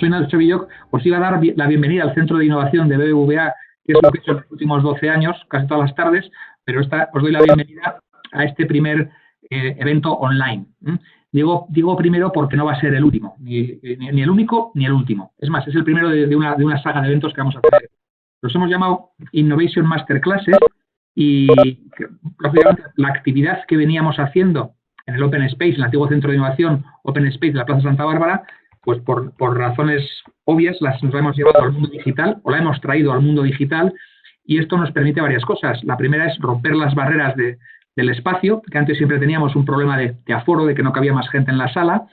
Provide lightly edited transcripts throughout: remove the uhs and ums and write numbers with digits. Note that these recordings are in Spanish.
Soy Nacho Villoc, os iba a dar la bienvenida al Centro de Innovación de BBVA, que es lo que he hecho en los últimos 12 años, casi todas las tardes, pero os doy la bienvenida a este primer evento online. Digo primero porque no va a ser el último, ni el único ni el último. Es más, es el primero de una saga de eventos que vamos a hacer. Los hemos llamado Innovation Masterclasses y lógicamente la actividad que veníamos haciendo en el Open Space, en el antiguo Centro de Innovación Open Space de la Plaza Santa Bárbara, pues por razones obvias nos la hemos llevado al mundo digital o la hemos traído al mundo digital, y esto nos permite varias cosas. La primera es romper las barreras del espacio, que antes siempre teníamos un problema de aforo, de que no cabía más gente en la sala,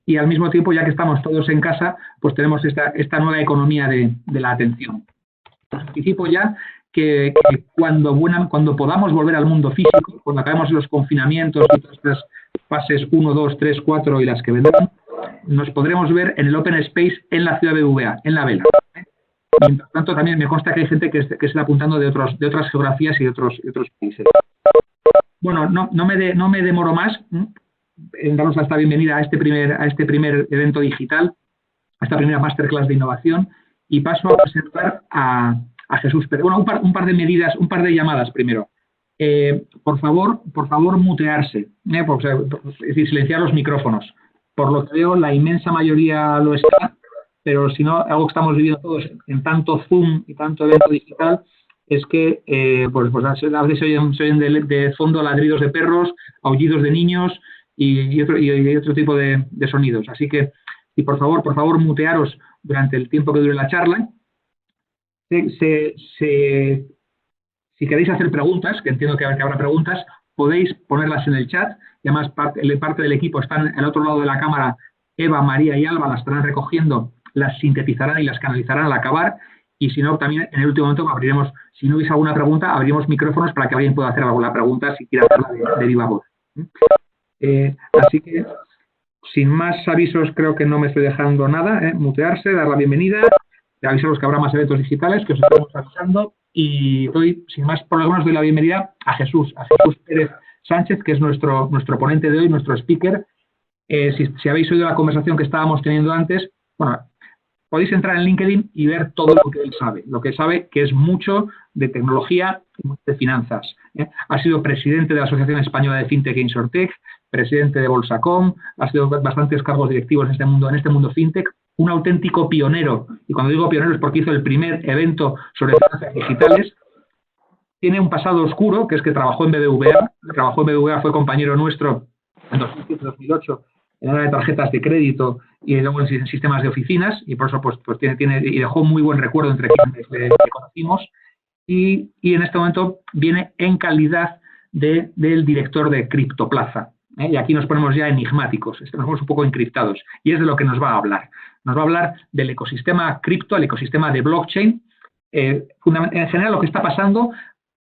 y al mismo tiempo, ya que estamos todos en casa, pues tenemos esta nueva economía de la atención. Anticipo ya que cuando podamos volver al mundo físico, cuando acabemos los confinamientos y todas estas fases 1, 2, 3, 4 y las que vendrán, nos podremos ver en el Open Space en la ciudad de BBVA, en la Vela. Mientras tanto, también me consta que hay gente que se está apuntando de otras geografías y de otros países. Bueno, no me demoro más en daros esta bienvenida a este primer evento digital, a esta primera masterclass de innovación, y paso a presentar a Jesús Pérez. Bueno, un par de medidas, un par de llamadas primero. Por favor, mutearse, es decir, silenciar los micrófonos. Por lo que veo, la inmensa mayoría lo está, pero si no, algo que estamos viviendo todos en tanto Zoom y tanto evento digital, es que a veces se oyen de fondo ladridos de perros, aullidos de niños y otro tipo de sonidos. Así que, y por favor, mutearos durante el tiempo que dure la charla. Si queréis hacer preguntas, que entiendo que habrá preguntas, podéis ponerlas en el chat, y además parte del equipo están al otro lado de la cámara. Eva, María y Alba las estarán recogiendo, las sintetizarán y las canalizarán al acabar, y si no, también en el último momento abriremos, si no hubiese alguna pregunta, abriremos micrófonos para que alguien pueda hacer alguna pregunta si quiere hacerla de viva voz. Así que, sin más avisos, creo que no me estoy dejando nada, mutearse, dar la bienvenida, avisaros que habrá más eventos digitales, que os estamos avisando, y doy, sin más, por lo menos doy la bienvenida a Jesús Pérez Sánchez, que es nuestro ponente de hoy, nuestro speaker. Si habéis oído la conversación que estábamos teniendo antes, bueno, podéis entrar en LinkedIn y ver todo lo que él sabe. Lo que sabe, que es mucho de tecnología y de finanzas. Ha sido presidente de la Asociación Española de Fintech e Insurtech, presidente de Bolsacom, ha sido bastantes cargos directivos en este mundo fintech, un auténtico pionero. Y cuando digo pionero es porque hizo el primer evento sobre finanzas digitales. Tiene un pasado oscuro, que es que trabajó en BBVA, fue compañero nuestro en 2007-2008 en el área de tarjetas de crédito y luego en sistemas de oficinas, y por eso pues tiene y dejó muy buen recuerdo entre quienes le conocimos, y en este momento viene en calidad del director de Criptoplaza. Y aquí nos ponemos ya enigmáticos, nos ponemos un poco encriptados, y es de lo que nos va a hablar. Nos va a hablar del ecosistema cripto, el ecosistema de blockchain, en general lo que está pasando,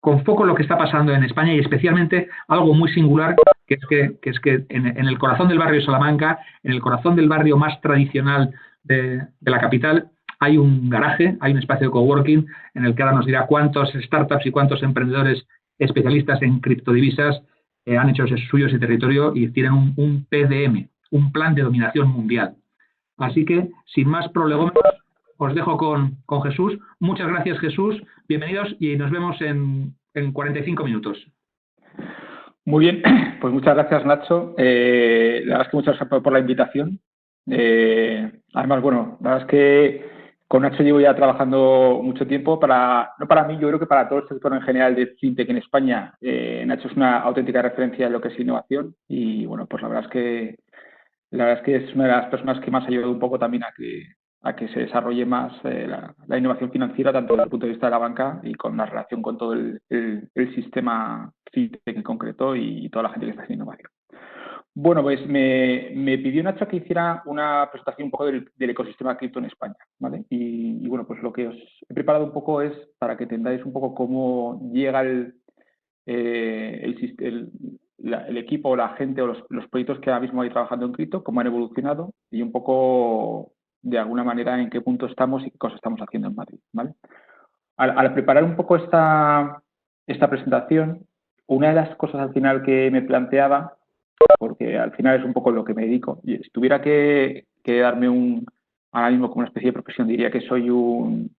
con foco en lo que está pasando en España, y especialmente algo muy singular, que es que en el corazón del barrio Salamanca, en el corazón del barrio más tradicional de la capital, hay un garaje, hay un espacio de coworking en el que ahora nos dirá cuántos startups y cuántos emprendedores especialistas en criptodivisas han hecho suyo ese territorio y tienen un PDM, un plan de dominación mundial. Así que, sin más prolegómenos, os dejo con Jesús. Muchas gracias, Jesús. Bienvenidos y nos vemos en 45 minutos. Muy bien, pues muchas gracias, Nacho. La verdad es que muchas gracias por la invitación. Además, bueno, la verdad es que con Nacho llevo ya trabajando mucho tiempo, no para mí, yo creo que para todo el sector en general de fintech en España. Nacho es una auténtica referencia en lo que es innovación y, bueno, pues la verdad es que es una de las personas que más ha ayudado un poco también a que se desarrolle más la innovación financiera, tanto desde el punto de vista de la banca y con la relación con todo el sistema fintech en concreto y toda la gente que está haciendo innovación. Bueno, pues me pidió Nacho que hiciera una presentación un poco del ecosistema cripto en España, ¿vale? Y bueno, pues lo que os he preparado un poco es para que entendáis un poco cómo llega el equipo, la gente o los proyectos que ahora mismo hay trabajando en cripto, cómo han evolucionado y un poco, de alguna manera, en qué punto estamos y qué cosas estamos haciendo en Madrid, ¿vale? Al preparar un poco esta presentación, una de las cosas al final que me planteaba, porque al final es un poco lo que me dedico, y si tuviera que darme un ahora mismo como una especie de profesión diría que soy un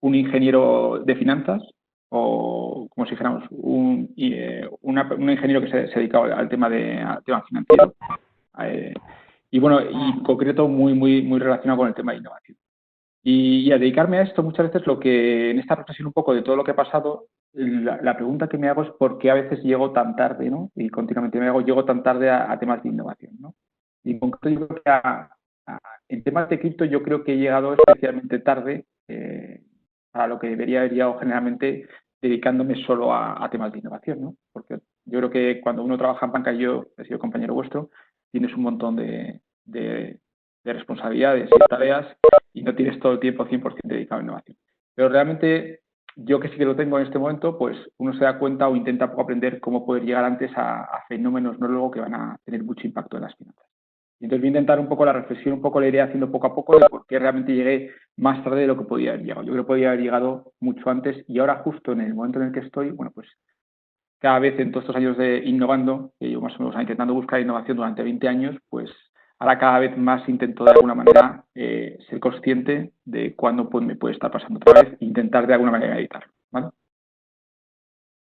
ingeniero de finanzas o, como si dijéramos, un ingeniero que se dedicaba al tema financiero. Y bueno, y en concreto muy relacionado con el tema de innovación. Y a dedicarme a esto, muchas veces lo que, en esta reflexión un poco de todo lo que ha pasado, la pregunta que me hago es por qué a veces llego tan tarde, ¿no? Y continuamente llego tan tarde a temas de innovación, ¿no? Y en concreto yo creo que en temas de cripto yo creo que he llegado especialmente tarde a lo que debería haber llegado generalmente dedicándome solo a temas de innovación, ¿no? Porque yo creo que cuando uno trabaja en banca, yo he sido compañero vuestro, tienes un montón de responsabilidades y tareas y no tienes todo el tiempo 100% dedicado a innovación. Pero realmente yo que sí que lo tengo en este momento, pues uno se da cuenta o intenta aprender cómo poder llegar antes a fenómenos no luego que van a tener mucho impacto en las finanzas. Entonces voy a intentar un poco la reflexión, un poco la iré haciendo poco a poco de por qué realmente llegué más tarde de lo que podía haber llegado. Yo creo que podía haber llegado mucho antes y ahora justo en el momento en el que estoy, bueno, pues cada vez en todos estos años de innovando, que yo más o menos intentando buscar innovación durante 20 años, pues ahora cada vez más intento de alguna manera ser consciente de cuándo me puede estar pasando otra vez e intentar de alguna manera evitarlo, ¿vale?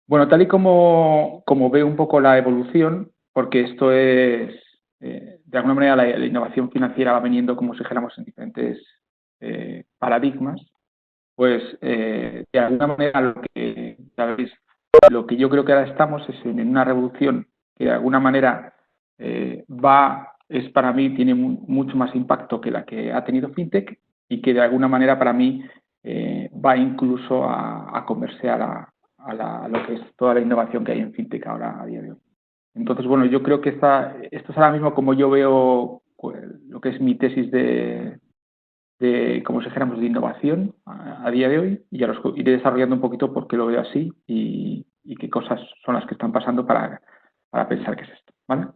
Bueno, tal y como veo un poco la evolución, porque esto es, de alguna manera la innovación financiera va viniendo, como si dijéramos, en diferentes paradigmas, pues de alguna manera lo que yo creo que ahora estamos es en una revolución que de alguna manera es para mí, tiene mucho más impacto que la que ha tenido FinTech y que de alguna manera para mí va incluso a converse a lo que es toda la innovación que hay en FinTech ahora a día de hoy. Entonces, bueno, yo creo que esto es ahora mismo como yo veo pues, lo que es mi tesis como si dijéramos, de innovación a día de hoy, y ya los iré desarrollando un poquito por qué lo veo así y qué cosas son las que están pasando para pensar qué es esto, ¿vale?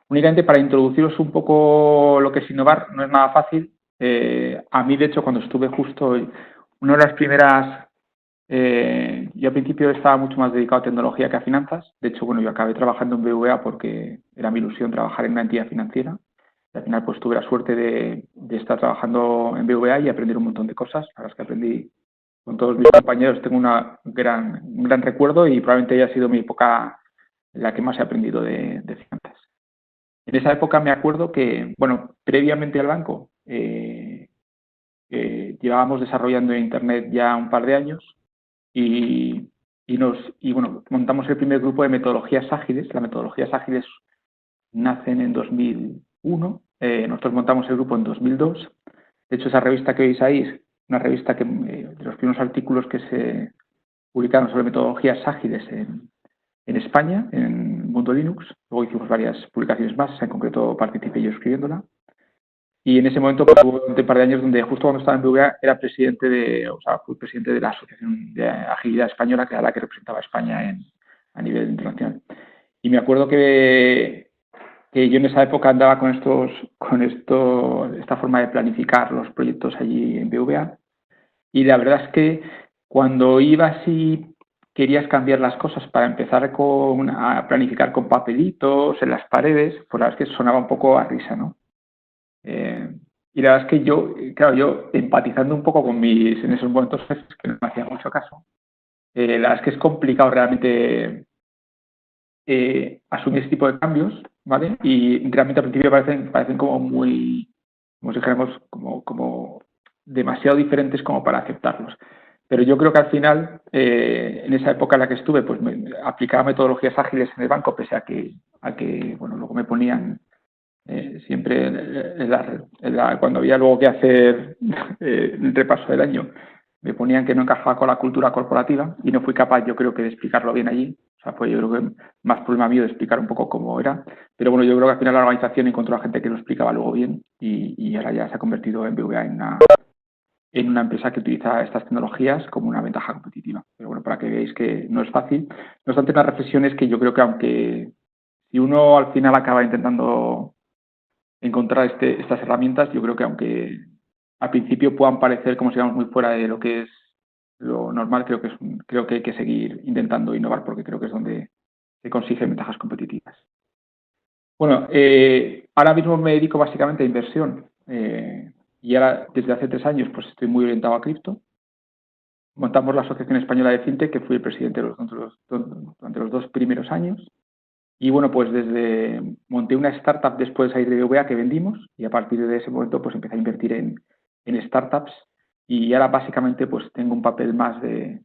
Únicamente para introduciros un poco lo que es innovar, no es nada fácil. A mí, de hecho, cuando estuve justo, una de las primeras, yo al principio estaba mucho más dedicado a tecnología que a finanzas. De hecho, bueno, yo acabé trabajando en BVA porque era mi ilusión trabajar en una entidad financiera. Y al final, pues tuve la suerte de estar trabajando en BVA y aprender un montón de cosas. La verdad es que aprendí con todos mis compañeros, tengo un gran recuerdo y probablemente haya sido mi época en la que más he aprendido de finanzas. En esa época me acuerdo que, bueno, previamente al banco llevábamos desarrollando Internet ya un par de años y bueno, montamos el primer grupo de metodologías ágiles. Las metodologías ágiles nacen en 2001, nosotros montamos el grupo en 2002. De hecho, esa revista que veis ahí es una revista que de los primeros artículos que se publicaron sobre metodologías ágiles en España, en Mundo Linux. Luego hicimos varias publicaciones más, en concreto participé yo escribiéndola. Y en ese momento pues, hubo un par de años donde justo cuando estaba en BVA era fui presidente de la Asociación de Agilidad Española, que era la que representaba a España a nivel internacional. Y me acuerdo que yo en esa época andaba con esta forma de planificar los proyectos allí en BVA. Y la verdad es que cuando ibas y querías cambiar las cosas para empezar a planificar con papelitos en las paredes, pues la verdad es que sonaba un poco a risa, ¿no? Y la verdad es que yo empatizando un poco con en esos momentos jefes, que no me hacían mucho caso, la verdad es que es complicado realmente asumir este tipo de cambios, ¿vale? Y realmente al principio parecen como como si dijéramos, como demasiado diferentes como para aceptarlos. Pero yo creo que al final, en esa época en la que estuve, pues aplicaba metodologías ágiles en el banco, pese a que bueno, luego me ponían siempre cuando había luego que hacer el repaso del año, me ponían que no encajaba con la cultura corporativa y no fui capaz, yo creo que de explicarlo bien allí. O sea, fue yo creo que más problema mío de explicar un poco cómo era. Pero bueno, yo creo que al final la organización encontró a gente que lo explicaba luego bien y ahora ya se ha convertido en BVA en una empresa que utiliza estas tecnologías como una ventaja competitiva. Pero bueno, para que veáis que no es fácil. No obstante, la reflexión es que yo creo que aunque si uno al final acaba intentando encontrar estas herramientas, yo creo que aunque al principio puedan parecer como si fuéramos muy fuera de lo que es lo normal, creo que hay que seguir intentando innovar porque creo que es donde se consiguen ventajas competitivas. Bueno, ahora mismo me dedico básicamente a inversión y ahora desde hace 3 años pues estoy muy orientado a cripto. Montamos la Asociación Española de FinTech, que fui el presidente durante los 2 primeros años. Y bueno, pues monté una startup después de salir de BBVA que vendimos y a partir de ese momento pues empecé a invertir en startups y ahora básicamente pues tengo un papel más de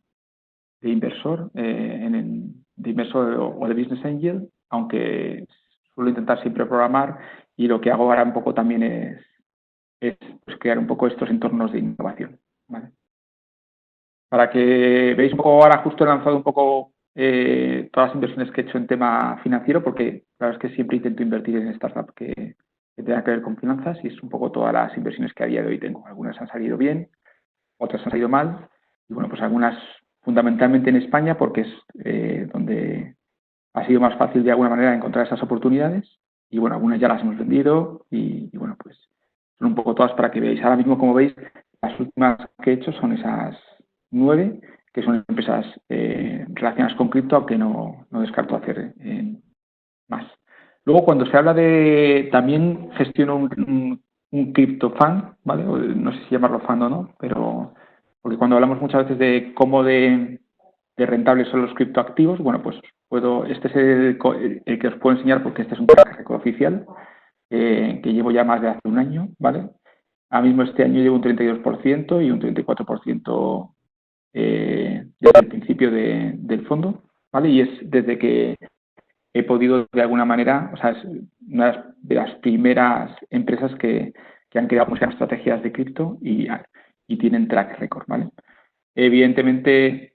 inversor, de inversor o de business angel, aunque suelo intentar siempre programar y lo que hago ahora un poco también es pues, crear un poco estos entornos de innovación, ¿vale? Para que veáis un poco, ahora justo he lanzado un poco todas las inversiones que he hecho en tema financiero, porque la verdad es que siempre intento invertir en startups que tengan que ver con finanzas y es un poco todas las inversiones que a día de hoy tengo. Algunas han salido bien, otras han salido mal y bueno, pues algunas fundamentalmente en España porque es donde ha sido más fácil de alguna manera encontrar esas oportunidades y bueno, algunas ya las hemos vendido y bueno, pues son un poco todas para que veáis. Ahora mismo, como veis, las últimas que he hecho son esas 9, que son empresas relacionadas con cripto, aunque no descarto hacer más. Luego, cuando se habla también gestiono un crypto fund, ¿vale? No sé si llamarlo fund o no, pero porque cuando hablamos muchas veces de cómo de rentables son los criptoactivos, bueno, pues este es el que os puedo enseñar porque este es un track record oficial que llevo ya más de hace un año, ¿vale? Ahora mismo este año llevo un 32% y un 34% desde el principio del fondo, ¿vale? Y es desde que he podido de alguna manera, o sea, es una de las primeras empresas que han creado muchas estrategias de cripto y tienen track record, ¿vale? Evidentemente,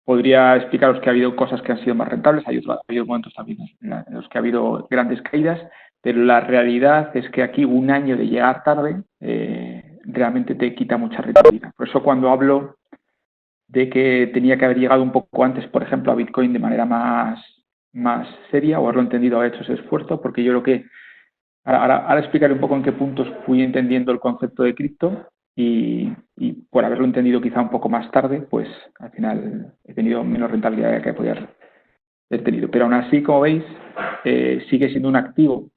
podría explicaros que ha habido cosas que han sido más rentables, ha habido momentos también en los que ha habido grandes caídas, pero la realidad es que aquí un año de llegar tarde realmente te quita mucha rentabilidad. Por eso cuando hablo de que tenía que haber llegado un poco antes, por ejemplo, a Bitcoin de manera más seria o haberlo entendido, haber hecho ese esfuerzo, porque yo creo que ahora explicaré un poco en qué puntos fui entendiendo el concepto de cripto y por haberlo entendido quizá un poco más tarde, pues al final he tenido menos rentabilidad de la que podía haber tenido. Pero aún así, como veis, sigue siendo un activo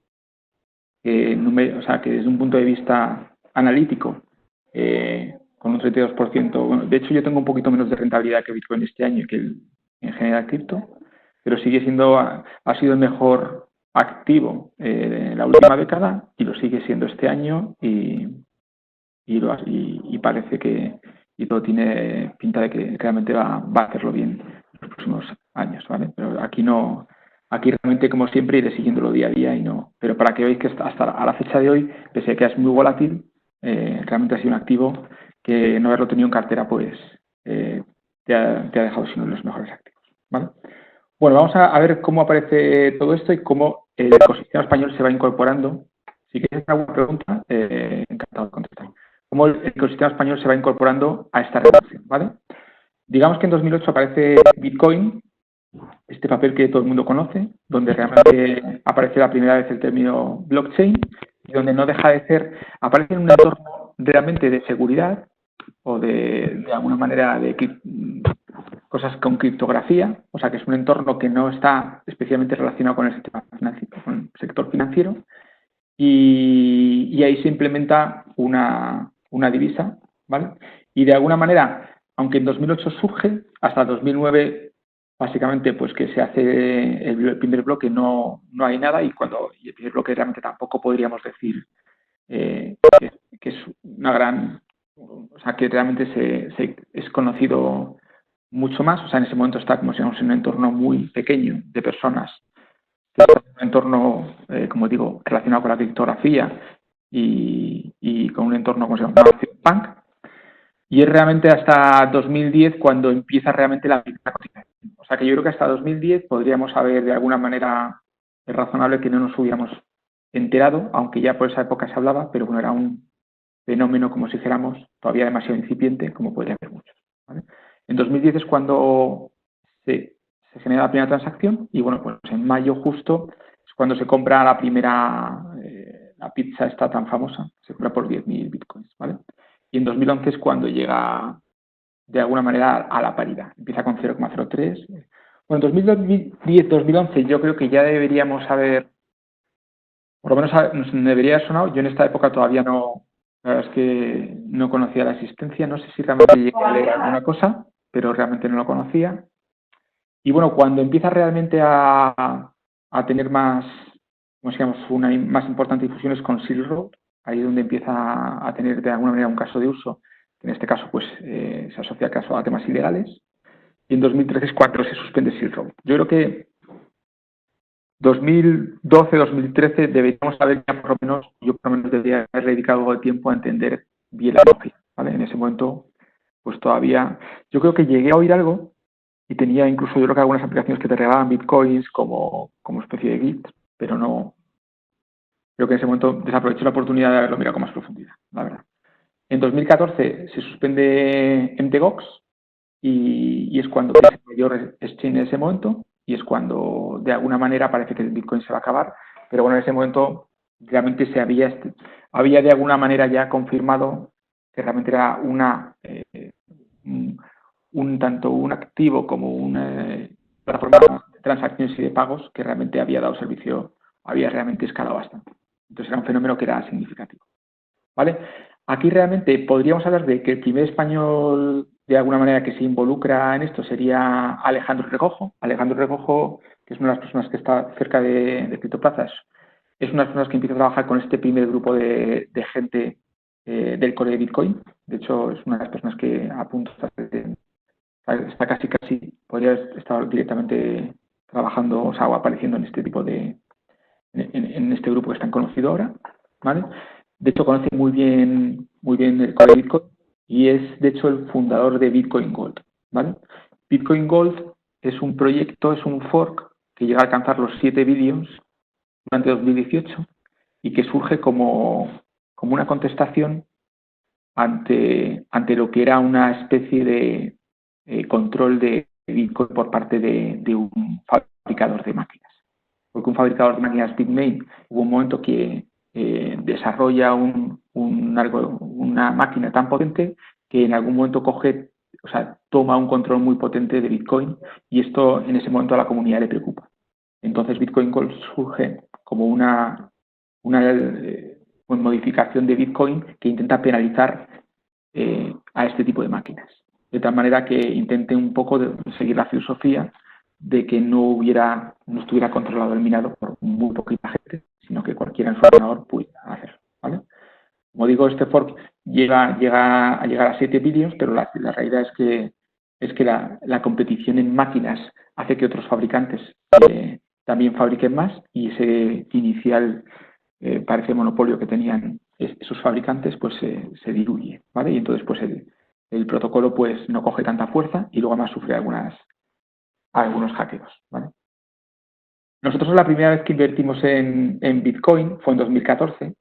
o sea, que desde un punto de vista analítico, con un 32%, bueno, de hecho yo tengo un poquito menos de rentabilidad que Bitcoin este año que en general cripto, pero sigue siendo, ha sido el mejor activo en la última década y lo sigue siendo este año y parece que y todo tiene pinta de que realmente va a hacerlo bien en los próximos años, ¿vale? Pero aquí realmente como siempre iré siguiéndolo día a día pero para que veáis que hasta a la fecha de hoy, pese a que es muy volátil, realmente ha sido un activo que no haberlo tenido en cartera pues te ha dejado siendo uno de los mejores activos, ¿vale? Bueno, vamos a ver cómo aparece todo esto y cómo el ecosistema español se va incorporando. Si queréis hacer alguna pregunta, encantado de contestar. Cómo el ecosistema español se va incorporando a esta revolución, ¿vale? Digamos que en 2008 aparece Bitcoin, este papel que todo el mundo conoce, donde realmente aparece la primera vez el término blockchain y donde no deja de ser, aparece en un entorno realmente de seguridad o de alguna manera de cosas con criptografía, o sea que es un entorno que no está especialmente relacionado con el sector financiero y ahí se implementa una divisa, ¿vale? Y de alguna manera, aunque en 2008 surge, hasta 2009 básicamente pues que se hace el primer bloque no hay nada y el primer bloque realmente tampoco podríamos decir que es una gran, o sea que realmente es conocido mucho más, o sea en ese momento está como si fuéramos en un entorno muy pequeño de personas, un entorno, como digo, relacionado con la criptografía y con un entorno como se llama punk. Y es realmente hasta 2010 cuando empieza realmente la cotización. O sea que yo creo que hasta 2010 podríamos haber de alguna manera razonable que no nos hubiéramos enterado, aunque ya por esa época se hablaba, pero bueno, era un fenómeno, como si dijéramos, todavía demasiado incipiente, como podría haber muchos, ¿vale? En 2010 es cuando se genera la primera transacción y bueno, pues en mayo justo es cuando se compra la primera, la pizza esta tan famosa, se compra por 10.000 bitcoins, ¿vale? Y en 2011 es cuando llega de alguna manera a la paridad, empieza con 0,03. Bueno, en 2010-2011 yo creo que ya deberíamos haber Por lo menos nos debería haber sonado. Yo en esta época todavía no, la verdad es que no conocía la existencia. No sé si realmente llegué a leer alguna cosa, pero realmente no lo conocía. Y bueno, cuando empieza realmente a tener más, como digamos, una más importante difusión es con Silk Road. Ahí es donde empieza a tener de alguna manera un caso de uso. En este caso, pues se asocia al caso a temas ilegales. Y en 2013 es cuando se suspende Silk Road. Yo creo que 2012-2013 deberíamos saber ya por lo menos, yo por lo menos debería haber dedicado algo de tiempo a entender bien la tecnología, ¿vale? En ese momento, pues todavía, yo creo que llegué a oír algo y tenía incluso yo creo que algunas aplicaciones que te regalaban bitcoins como especie de Git, pero no, creo que en ese momento desaproveché la oportunidad de haberlo mirado con más profundidad, la verdad. En 2014 se suspende MTGOX y es cuando es el mayor exchange en ese momento y es cuando de alguna manera parece que el Bitcoin se va a acabar, pero bueno, en ese momento realmente había de alguna manera ya confirmado que realmente era tanto un activo como una plataforma de transacciones y de pagos que realmente había dado servicio, había realmente escalado bastante. Entonces era un fenómeno que era significativo. ¿Vale? Aquí realmente podríamos hablar de que el primer español, de alguna manera, que se involucra en esto sería Alejandro Regojo. Alejandro Regojo, que es una de las personas que está cerca de Criptoplazas, es una de las personas que empieza a trabajar con este primer grupo de gente del core de Bitcoin. De hecho, es una de las personas que a punto está casi, podría estar directamente trabajando, o sea, o apareciendo en este tipo en este grupo que es tan conocido ahora, ¿vale? De hecho, conoce muy bien el core de Bitcoin y es, de hecho, el fundador de Bitcoin Gold, ¿vale? Bitcoin Gold es un proyecto, es un fork que llega a alcanzar los 7 billions durante 2018 y que surge como una contestación ante lo que era una especie de control de Bitcoin por parte de un fabricador de máquinas. Porque un fabricador de máquinas Bitmain hubo un momento que desarrolla una máquina tan potente que en algún momento toma un control muy potente de Bitcoin y esto en ese momento a la comunidad le preocupa. Entonces Bitcoin Gold surge como una modificación de Bitcoin que intenta penalizar a este tipo de máquinas. De tal manera que intente un poco seguir la filosofía de que no estuviera controlado el minado por muy poquita gente, sino que cualquiera en su ordenador pudiera hacerlo, ¿vale? Como digo, este fork llega a llegar a 7 billions, pero la realidad es que la competición en máquinas hace que otros fabricantes también fabriquen más y ese inicial parece monopolio que tenían esos fabricantes pues se diluye, ¿vale? Y entonces pues el protocolo pues no coge tanta fuerza y luego además sufre algunos hackeos, ¿vale? Nosotros la primera vez que invertimos en Bitcoin fue en 2014.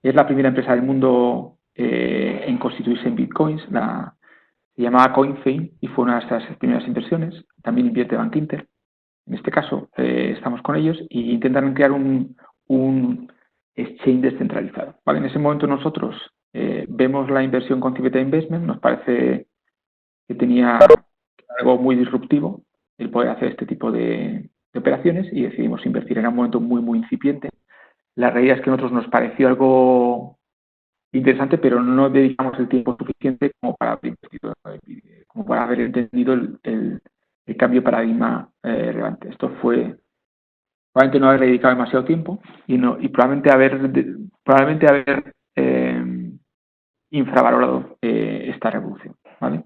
Es la primera empresa del mundo en constituirse en Bitcoins. Se llamaba CoinFame y fue una de nuestras primeras inversiones. También invierte Bankinter. En este caso estamos con ellos e intentan crear un exchange descentralizado, ¿vale? En ese momento nosotros vemos la inversión con Civeta Investment, nos parece que tenía algo muy disruptivo el poder hacer este tipo de operaciones y decidimos invertir en un momento muy incipiente. La realidad es que a nosotros nos pareció algo interesante, pero no dedicamos el tiempo suficiente como para haber entendido el cambio de paradigma relevante. Esto fue probablemente no haber dedicado demasiado tiempo y probablemente haber infravalorado esta revolución, ¿vale?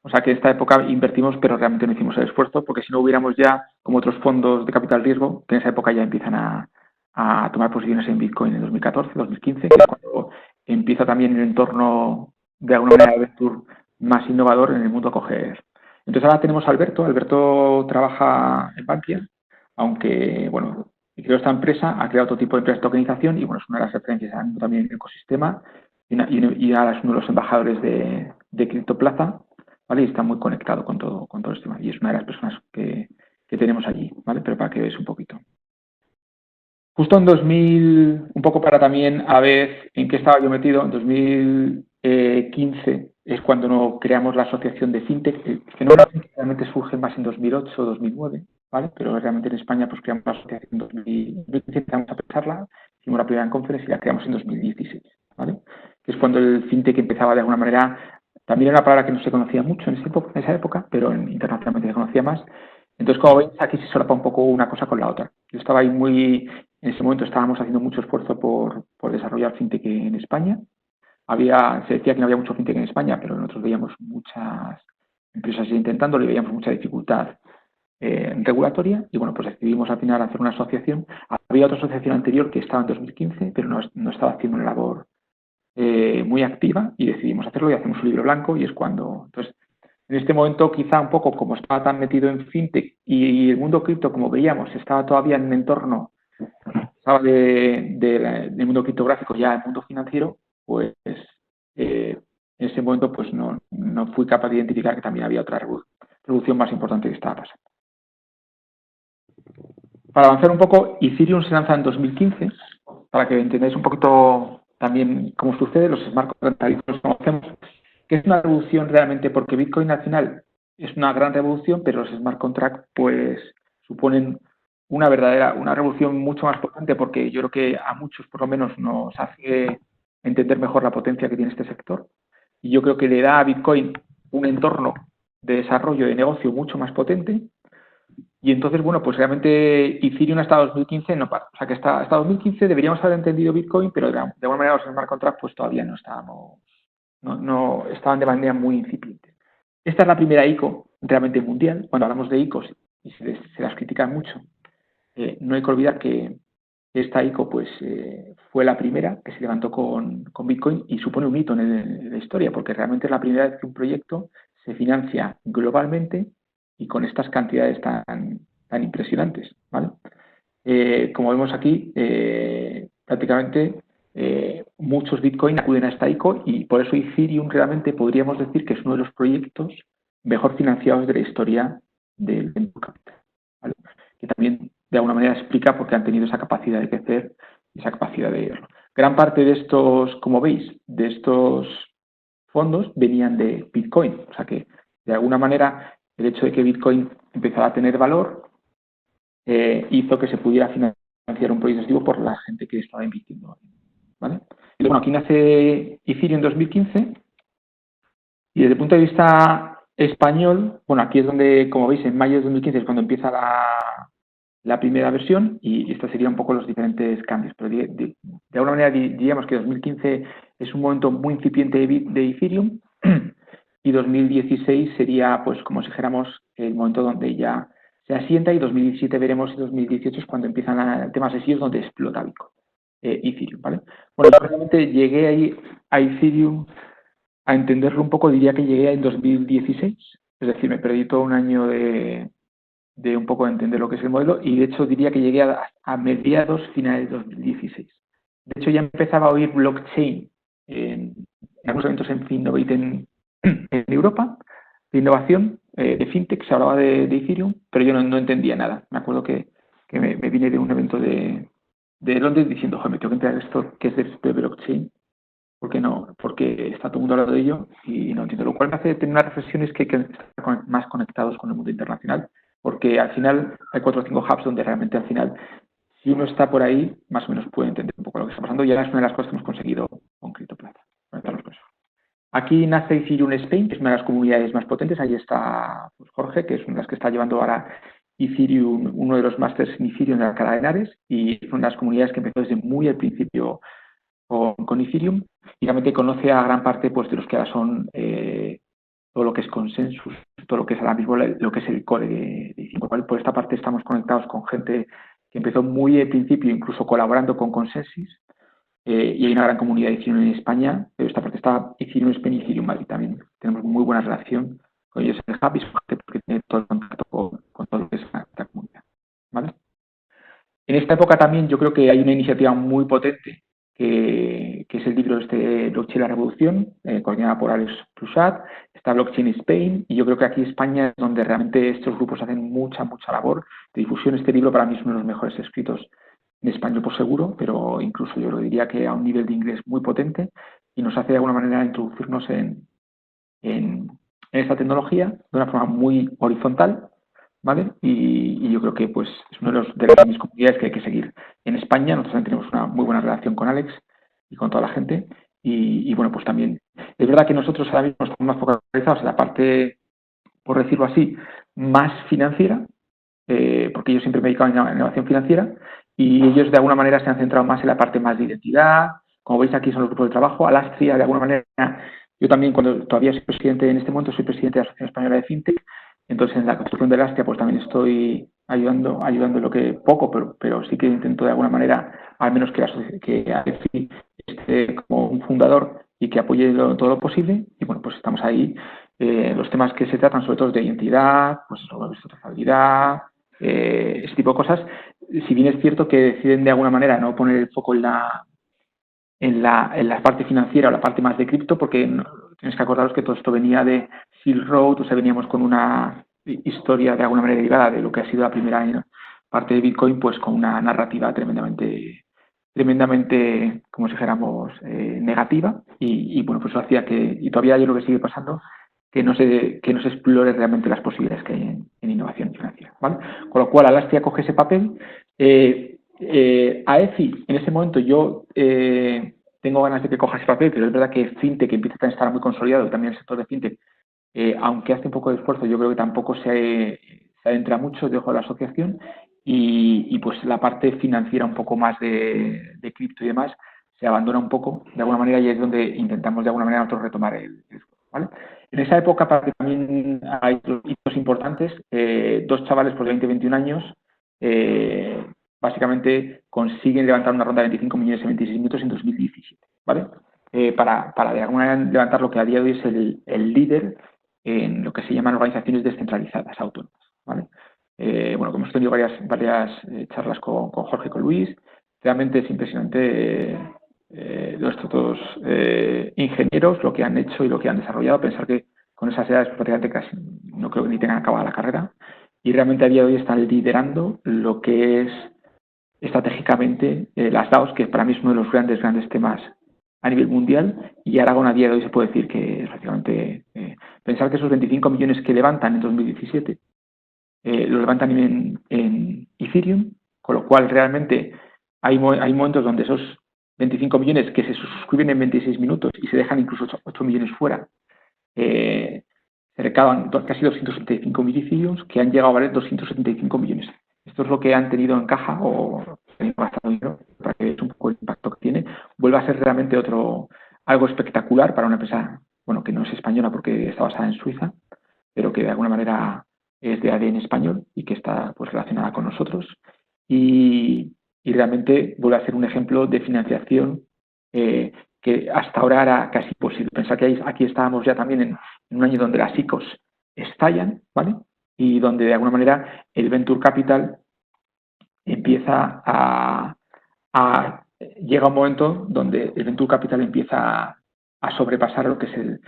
O sea que en esta época invertimos, pero realmente no hicimos el esfuerzo, porque si no hubiéramos ya, como otros fondos de capital riesgo, que en esa época ya empiezan a tomar posiciones en Bitcoin en 2014, 2015, que es cuando empieza también el entorno, de alguna manera, de Venture más innovador en el mundo a coger. Entonces ahora tenemos a Alberto. Alberto trabaja en Bankia, aunque, bueno, creo esta empresa, ha creado otro tipo de empresas de tokenización y, bueno, es una de las referencias también en el ecosistema y ahora es uno de los embajadores de Criptoplaza, ¿vale? Y está muy conectado con todo este tema. Y es una de las personas que tenemos allí, ¿vale? Pero para que veáis un poquito. Justo en 2000, un poco para también a ver en qué estaba yo metido, en 2015 es cuando no creamos la asociación de FinTech, que no realmente surge más en 2008 o 2009, ¿vale? Pero realmente en España pues creamos la asociación en 2015, empezamos a pensarla, hicimos la primera conference y la creamos en 2016, ¿vale? Que es cuando el fintech empezaba de alguna manera, también era una palabra que no se conocía mucho en esa época, pero internacionalmente se conocía más. Entonces, como veis, aquí se solapa un poco una cosa con la otra. Yo estaba ahí en ese momento estábamos haciendo mucho esfuerzo por desarrollar fintech en España. Se decía que no había mucho fintech en España, pero nosotros veíamos muchas empresas intentándolo y veíamos mucha dificultad regulatoria, y bueno, pues decidimos al final hacer una asociación. Había otra asociación anterior que estaba en 2015, pero no estaba haciendo una labor muy activa, y decidimos hacerlo y hacemos un libro blanco, y es cuando, entonces, en este momento quizá un poco como estaba tan metido en fintech y el mundo cripto, como veíamos, estaba todavía en un entorno, estaba del mundo criptográfico ya al mundo financiero, pues en ese momento pues no fui capaz de identificar que también había otra revolución más importante que estaba pasando. Para avanzar un poco, Ethereum se lanza en 2015, para que entendáis un poquito también cómo sucede, los smart contracts los conocemos, que es una revolución realmente, porque Bitcoin al final es una gran revolución, pero los smart contracts pues suponen una revolución mucho más potente, porque yo creo que a muchos por lo menos nos hace entender mejor la potencia que tiene este sector, y yo creo que le da a Bitcoin un entorno de desarrollo de negocio mucho más potente. Y entonces, bueno, pues realmente Ethereum hasta 2015 no para. O sea que hasta 2015 deberíamos haber entendido Bitcoin, pero de alguna manera los smart contracts pues todavía no estaban de manera muy incipiente. Esta es la primera ICO realmente mundial. Cuando hablamos de ICOs y se las critica mucho, no hay que olvidar que esta ICO pues fue la primera que se levantó con Bitcoin, y supone un hito en la historia, porque realmente es la primera vez que un proyecto se financia globalmente y con estas cantidades tan impresionantes, ¿vale? Como vemos aquí, prácticamente muchos Bitcoin acuden a esta ICO, y por eso Ethereum realmente podríamos decir que es uno de los proyectos mejor financiados de la historia del venture capital, ¿vale? Que también de alguna manera explica por qué han tenido esa capacidad de crecer y esa capacidad de verlo. Gran parte de estos, como veis, de estos fondos venían de Bitcoin, o sea que de alguna manera el hecho de que Bitcoin empezara a tener valor hizo que se pudiera financiar un proyecto por la gente que estaba invirtiendo, ¿vale? Y bueno, aquí nace Ethereum en 2015, y desde el punto de vista español, bueno, aquí es donde, como veis, en mayo de 2015 es cuando empieza la primera versión, y estos serían un poco los diferentes cambios. Pero de alguna manera diríamos que 2015 es un momento muy incipiente de Ethereum, y 2016 sería, pues, como si dijéramos, el momento donde ya se asienta, y 2017 veremos, y 2018 es cuando empiezan el tema de SEO, donde explota Ethereum, ¿vale? Bueno, yo realmente llegué ahí a Ethereum a entenderlo un poco, diría que llegué en 2016, es decir, me perdí todo un año de un poco entender lo que es el modelo, y de hecho diría que llegué a mediados finales de 2016. De hecho ya empezaba a oír blockchain en algunos eventos en Finovate en Europa, de innovación, de fintech, se hablaba de Ethereum, pero yo no entendía nada. Me acuerdo que me vine de un evento de Londres diciendo, joder, me tengo que enterar esto, que es de blockchain, ¿por qué no? Porque está todo el mundo hablando de ello y no entiendo. Lo cual me hace tener unas reflexiones que estar más conectados con el mundo internacional, porque al final hay 4 o 5 hubs donde realmente al final, si uno está por ahí, más o menos puede entender un poco lo que está pasando, y ahora es una de las cosas que hemos conseguido con CryptoPlata. Aquí nace Ethereum Spain, que es una de las comunidades más potentes. Ahí está pues, Jorge, que es una de las que está llevando ahora Ethereum, uno de los másters en Ethereum de Alcalá de Henares, y es una de las comunidades que empezó desde muy al principio con Ethereum, y realmente conoce a gran parte pues, de los que ahora son todo lo que es consensus, todo lo que es ahora mismo lo que es el core de Ethereum. Por lo cual, por esta parte estamos conectados con gente que empezó muy al principio, incluso colaborando con Consensus, y hay una gran comunidad de Ethereum en España, pero esta parte está Ethereum Spain y Ethereum Madrid también. Tenemos muy buena relación con ellos en el hub, y son gente porque tiene todo el contacto con todo lo que es la comunidad, ¿vale? En esta época también yo creo que hay una iniciativa muy potente, que es el libro Blockchain la Revolución, coordinada por Alex Plusat. Está Blockchain Spain, y yo creo que aquí España es donde realmente estos grupos hacen mucha labor de difusión. Este libro para mí es uno de los mejores escritos en español por seguro, pero incluso yo lo diría que a un nivel de inglés muy potente, y nos hace de alguna manera introducirnos en esta tecnología de una forma muy horizontal, ¿vale? Y yo creo que pues es una de las mis comunidades que hay que seguir. en España. Nosotros también tenemos una muy buena relación con Alex y con toda la gente. Y bueno, pues también es verdad que nosotros ahora mismo estamos más focalizados en la parte, por decirlo así, más financiera, porque yo siempre me he dedicado a innovación financiera y ellos de alguna manera se han centrado más en la parte más de identidad. Como veis, aquí son los grupos de trabajo. Alastria, de alguna manera, yo también, cuando todavía soy presidente, en este momento soy presidente de la Asociación Española de FinTech. Entonces, en la construcción de Alastria, pues también estoy ayudando en lo que poco, pero sí que intento de alguna manera, al menos que AEFI esté como un fundador y que apoye todo lo posible. Y bueno, pues estamos ahí. Los temas que se tratan, sobre todo de identidad, pues trazabilidad, ese tipo de cosas. Si bien es cierto que deciden de alguna manera no poner el foco en la parte financiera o la parte más de cripto, porque tienes que acordaros que todo esto venía de Silk Road, o sea, veníamos con una historia de alguna manera derivada de lo que ha sido la primera parte de Bitcoin, pues con una narrativa tremendamente, como si dijéramos, negativa, y bueno, pues eso hacía que, y todavía yo lo que sigue pasando, que no se explore realmente las posibilidades que hay en innovación financiera, ¿vale? Con lo cual, Alastria coge ese papel. AEFI, en ese momento yo tengo ganas de que coja ese papel, pero es verdad que FinTech empieza a estar muy consolidado, también el sector de FinTech, aunque hace un poco de esfuerzo, yo creo que tampoco se adentra mucho debajo de la asociación y pues la parte financiera un poco más de cripto y demás se abandona un poco de alguna manera y es donde intentamos de alguna manera nosotros retomar el ¿vale? En esa época también hay hitos importantes, dos chavales por 20-21 años básicamente consiguen levantar una ronda de 25 millones en 26 minutos en 2017, ¿vale? Para de alguna manera levantar lo que a día de hoy es el líder en lo que se llaman organizaciones descentralizadas, autónomas, ¿vale? Bueno, como hemos tenido varias charlas con Jorge y con Luis, realmente es impresionante nuestros todos ingenieros, lo que han hecho y lo que han desarrollado. Pensar que con esas edades prácticamente casi no creo que ni tengan acabada la carrera y realmente a día de hoy están liderando lo que es estratégicamente las DAOs, que para mí es uno de los grandes temas a nivel mundial, y Aragón a día de hoy se puede decir que es prácticamente pensar que esos 25 millones que levantan en 2017 lo levantan en Ethereum, con lo cual realmente hay momentos donde esos 25 millones que se suscriben en 26 minutos y se dejan incluso 8 millones fuera, se recaban casi 275.000 Ethereums que han llegado a valer 275 millones. Esto es lo que han tenido en caja o gastado dinero para que veáis un poco el impacto que tiene. Vuelve a ser realmente algo espectacular para una empresa, bueno, que no es española porque está basada en Suiza, pero que de alguna manera es de ADN español y que está pues relacionada con nosotros y realmente vuelve a ser un ejemplo de financiación que hasta ahora era casi imposible. Pensar que aquí estábamos ya también en un año donde las ICOs estallan, ¿vale? Y donde de alguna manera el Venture Capital empieza llega un momento donde el Venture Capital empieza a sobrepasar lo que es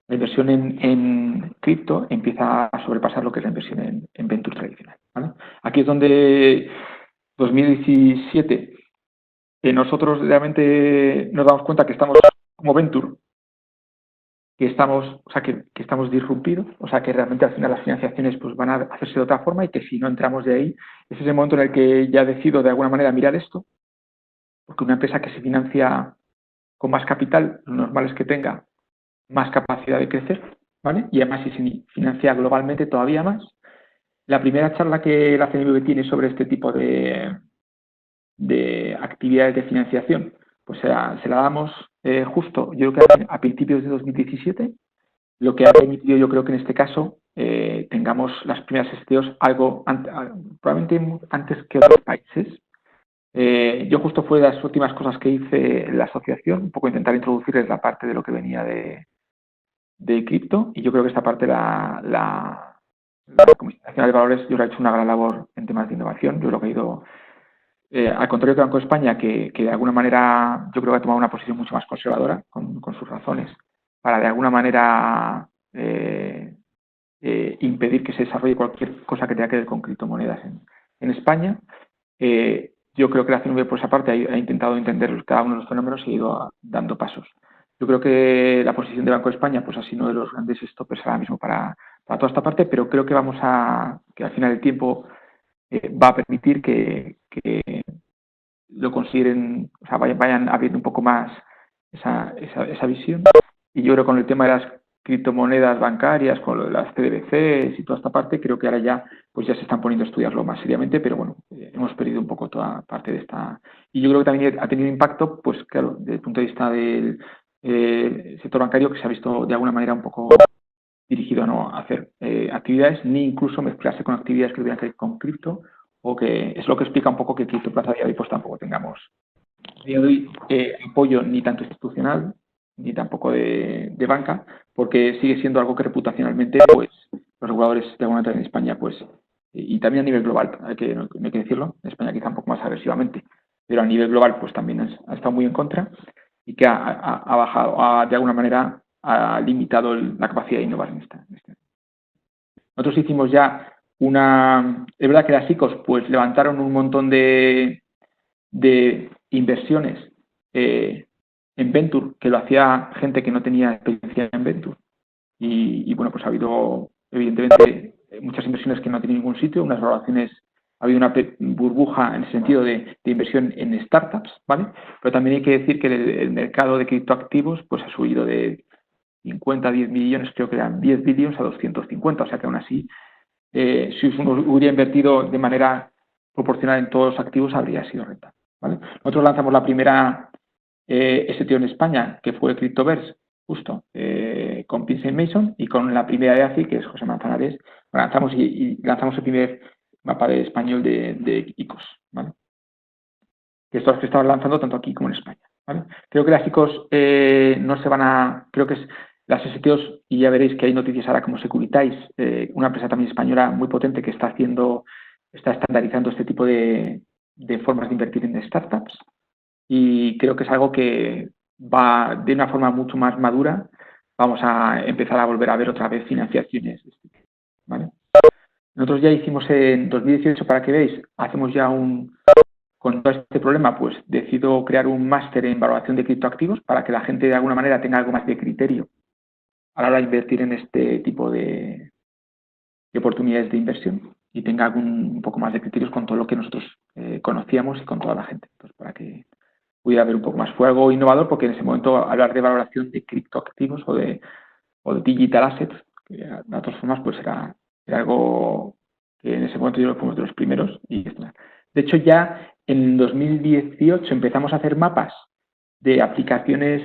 la inversión en cripto, empieza a sobrepasar lo que es la inversión en Venture tradicional, ¿vale? Aquí es donde 2017 nosotros realmente nos damos cuenta que estamos como Venture, que estamos disrumpidos, o sea, que realmente al final las financiaciones pues van a hacerse de otra forma y que si no entramos de ahí, es ese momento en el que ya decido de alguna manera mirar esto, porque una empresa que se financia con más capital, lo normal es que tenga más capacidad de crecer, ¿vale? Y además si se financia globalmente todavía más. La primera charla que la CNMV tiene sobre este tipo de actividades de financiación, pues se la damos justo, yo creo que a principios de 2017, lo que ha permitido yo creo que en este caso tengamos las primeras STOs probablemente antes que otros países. Yo justo fue de las últimas cosas que hice en la asociación, un poco intentar introducirles la parte de lo que venía de cripto y yo creo que esta parte la Comisión Nacional de Valores yo le he hecho una gran labor en temas de innovación. Yo lo que he ido al contrario que Banco de España, que de alguna manera yo creo que ha tomado una posición mucho más conservadora con sus razones para de alguna manera impedir que se desarrolle cualquier cosa que tenga que ver con criptomonedas en España. Yo creo que la CNV por esa parte ha intentado entender cada uno de los fenómenos y ha ido dando pasos. Yo creo que la posición de Banco de España pues ha sido uno de los grandes stoppers ahora mismo para toda esta parte, pero creo que que al final del tiempo va a permitir que lo consideren, o sea, vayan abriendo un poco más esa visión. Y yo creo que con el tema de las criptomonedas bancarias, con lo de las CDBCs y toda esta parte, creo que ahora ya pues ya se están poniendo a estudiarlo más seriamente, pero bueno, hemos perdido un poco toda parte de esta. Y yo creo que también ha tenido impacto, pues claro, desde el punto de vista del sector bancario, que se ha visto de alguna manera un poco dirigido a no hacer actividades, ni incluso mezclarse con actividades que tuvieran que ver con cripto, o que es lo que explica un poco que Criptoplaza a día de hoy pues tampoco tengamos a día de hoy apoyo ni tanto institucional ni tampoco de banca, porque sigue siendo algo que reputacionalmente pues los reguladores de alguna manera en España pues y también a nivel global, no hay que decirlo, en España quizá un poco más agresivamente, pero a nivel global pues también ha estado muy en contra y que ha bajado, de alguna manera ha limitado la capacidad de innovar en esta. Nosotros hicimos ya es verdad que las ICOs pues levantaron un montón de inversiones en Venture, que lo hacía gente que no tenía experiencia en Venture. Y bueno, pues ha habido evidentemente muchas inversiones que no tienen ningún sitio, unas valoraciones, ha habido una burbuja en el sentido de inversión en startups, ¿vale? Pero también hay que decir que el mercado de criptoactivos pues ha subido de 50 a 10 millones, creo que eran 10 billones a 250, o sea que aún así, si uno hubiera invertido de manera proporcional en todos los activos, habría sido rentable, ¿vale? Nosotros lanzamos la primera STO en España, que fue Cryptoverse, justo, con Pinsent Mason, y con la primera de ACI, que es José Manzanares, lanzamos y lanzamos el primer mapa de español de ICOs, ¿vale? Que estos que estaban lanzando tanto aquí como en España, ¿vale? Creo que las ICOs no se van a, creo que es las STOs, y ya veréis que hay noticias ahora como Securitais, una empresa también española muy potente que está estandarizando este tipo de formas de invertir en startups, y creo que es algo que va de una forma mucho más madura. Vamos a empezar a volver a ver otra vez financiaciones, ¿vale? Nosotros ya hicimos en 2018, para que veáis, hacemos ya con todo este problema, pues decido crear un máster en valoración de criptoactivos para que la gente de alguna manera tenga algo más de criterio a la hora de invertir en este tipo de oportunidades de inversión y tenga un poco más de criterios con todo lo que nosotros conocíamos y con toda la gente. Entonces, para que pudiera haber un poco más. Fue algo innovador porque en ese momento hablar de valoración de criptoactivos o de digital assets, que de todas formas pues era algo que en ese momento yo fuimos de los primeros. De hecho, ya en 2018 empezamos a hacer mapas de aplicaciones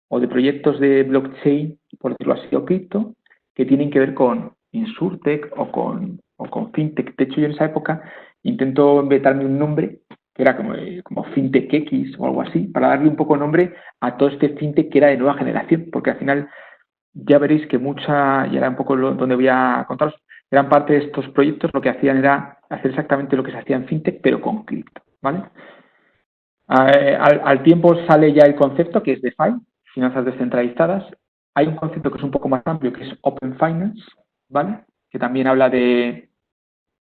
o de proyectos de blockchain, por decirlo así, o cripto, que tienen que ver con Insurtech o con FinTech. De hecho, yo en esa época intento inventarme un nombre que era como FinTech X o algo así, para darle un poco nombre a todo este FinTech que era de nueva generación, porque al final ya veréis que y era un poco donde voy a contaros, gran parte de estos proyectos lo que hacían era hacer exactamente lo que se hacía en FinTech, pero con cripto, ¿vale? Al tiempo sale ya el concepto que es DeFi, finanzas descentralizadas. Hay un concepto que es un poco más amplio, que es Open Finance, ¿vale? Que también habla de,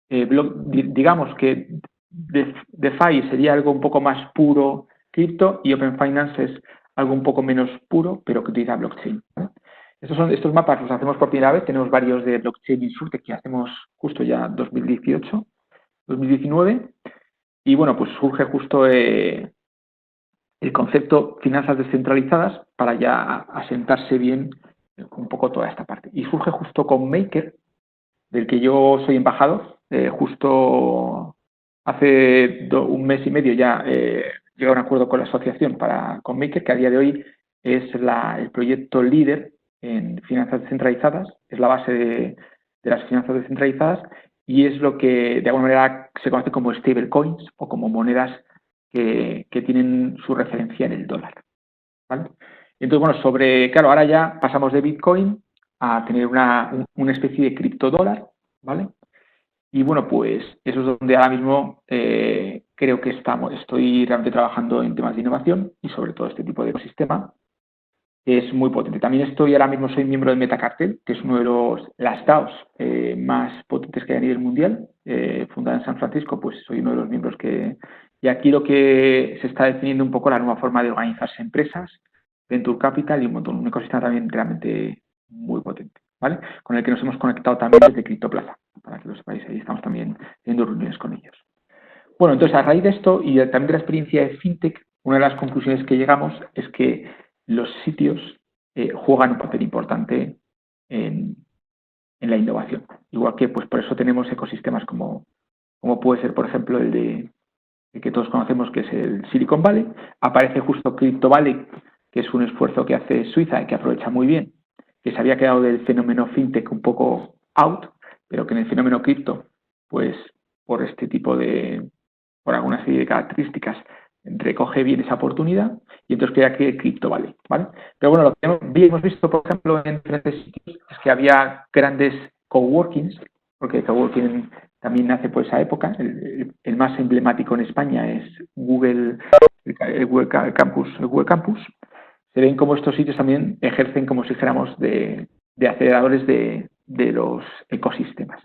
digamos que DeFi sería algo un poco más puro cripto y Open Finance es algo un poco menos puro, pero que utiliza blockchain, ¿vale? Estos mapas los hacemos por primera vez, tenemos varios de blockchain Insurtech que hacemos justo ya 2018, 2019, y bueno, pues surge justo el concepto finanzas descentralizadas para ya asentarse bien un poco toda esta parte. Y surge justo con Maker, del que yo soy embajador, justo hace un mes y medio ya llegué a un acuerdo con la asociación con Maker, que a día de hoy es el proyecto líder en finanzas descentralizadas, es la base de las finanzas descentralizadas y es lo que de alguna manera se conoce como stablecoins o como monedas que tienen su referencia en el dólar, ¿vale? Entonces, bueno, claro, ahora ya pasamos de Bitcoin a tener una especie de criptodólar, ¿vale? Y bueno, pues eso es donde ahora mismo creo que estoy realmente trabajando en temas de innovación y sobre todo este tipo de ecosistema que es muy potente. También ahora mismo soy miembro del Metacartel, que es uno de las DAOs más potentes que hay a nivel mundial, fundada en San Francisco, pues soy uno de los miembros y aquí lo que se está definiendo un poco la nueva forma de organizarse empresas, Venture Capital y un ecosistema también realmente muy potente, ¿vale? Con el que nos hemos conectado también desde Criptoplaza, para que lo sepáis, ahí estamos también teniendo reuniones con ellos. Bueno, entonces a raíz de esto y también de la experiencia de FinTech, una de las conclusiones que llegamos es que los sitios juegan un papel importante en la innovación. Igual que pues por eso tenemos ecosistemas como puede ser, por ejemplo, el que todos conocemos, que es el Silicon Valley. Aparece justo Crypto Valley, que es un esfuerzo que hace Suiza y que aprovecha muy bien, que se había quedado del fenómeno FinTech un poco out, pero que en el fenómeno cripto, pues por este tipo por alguna serie de características, recoge bien esa oportunidad y entonces crea que Crypto Valley, ¿vale? Pero bueno, lo que hemos visto, por ejemplo, en diferentes sitios es que había grandes coworkings, porque el coworking también nace por esa época. El más emblemático en España es Google, el Google Campus. Se ven como estos sitios también ejercen, como si dijéramos, de aceleradores de los ecosistemas.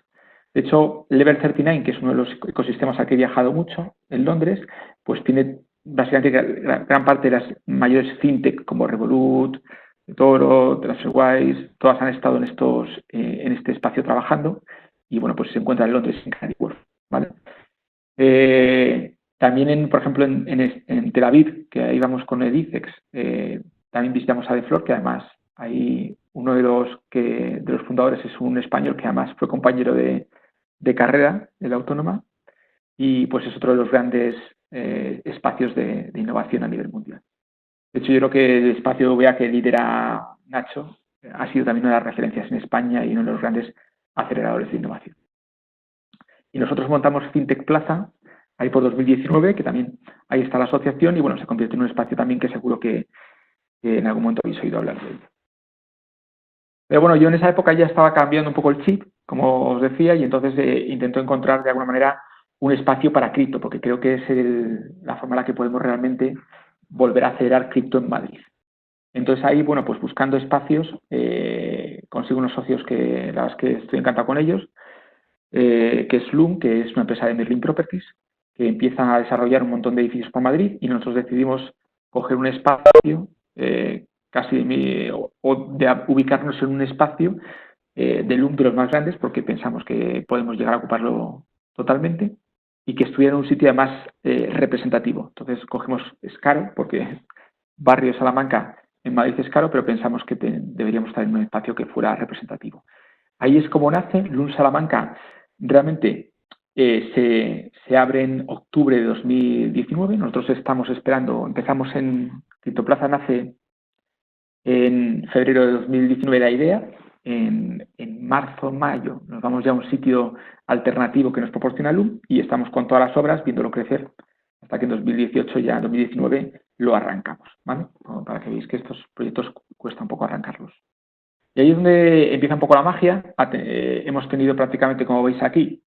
De hecho, Level 39, que es uno de los ecosistemas al que he viajado mucho en Londres, pues tiene básicamente gran parte de las mayores fintech como Revolut, Toro, TransferWise, todas han estado en este espacio trabajando y bueno, pues se encuentra en Londres, en Canary Wharf, ¿vale? También, por ejemplo, en Tel Aviv, que ahí vamos con el ICEX, también visitamos a De Flor, que además ahí uno de los fundadores es un español que además fue compañero de carrera de la Autónoma y pues es otro de los grandes espacios de innovación a nivel mundial. De hecho, yo creo que el espacio VEA que lidera Nacho ha sido también una de las referencias en España y uno de los grandes aceleradores de innovación. Y nosotros montamos FinTech Plaza ahí por 2019, que también ahí está la asociación y bueno, se convierte en un espacio también que seguro que en algún momento habéis oído hablar de ello. Pero bueno, yo en esa época ya estaba cambiando un poco el chip, como os decía, y entonces intento encontrar de alguna manera un espacio para cripto, porque creo que es la forma en la que podemos realmente volver a acelerar cripto en Madrid. Entonces ahí, bueno, pues buscando espacios, consigo unos socios que la verdad es que estoy encantado con ellos, que es Loom, que es una empresa de Merlin Properties, que empiezan a desarrollar un montón de edificios por Madrid y nosotros decidimos coger un espacio, ubicarnos en un espacio de Loom de los más grandes, porque pensamos que podemos llegar a ocuparlo totalmente y que estuviera en un sitio además representativo. Entonces cogemos, es caro, porque barrio de Salamanca en Madrid es caro, pero pensamos que deberíamos estar en un espacio que fuera representativo. Ahí es como nace. Loom Salamanca realmente se abre en octubre de 2019. Nosotros estamos esperando, empezamos en Criptoplaza, nace en febrero de 2019 la idea. En marzo, mayo, nos vamos ya a un sitio alternativo que nos proporciona Loom y estamos con todas las obras viéndolo crecer hasta que en 2018, ya en 2019, lo arrancamos, ¿vale? Para que veáis que estos proyectos cuesta un poco arrancarlos. Y ahí es donde empieza un poco la magia. Hemos tenido prácticamente, como veis aquí,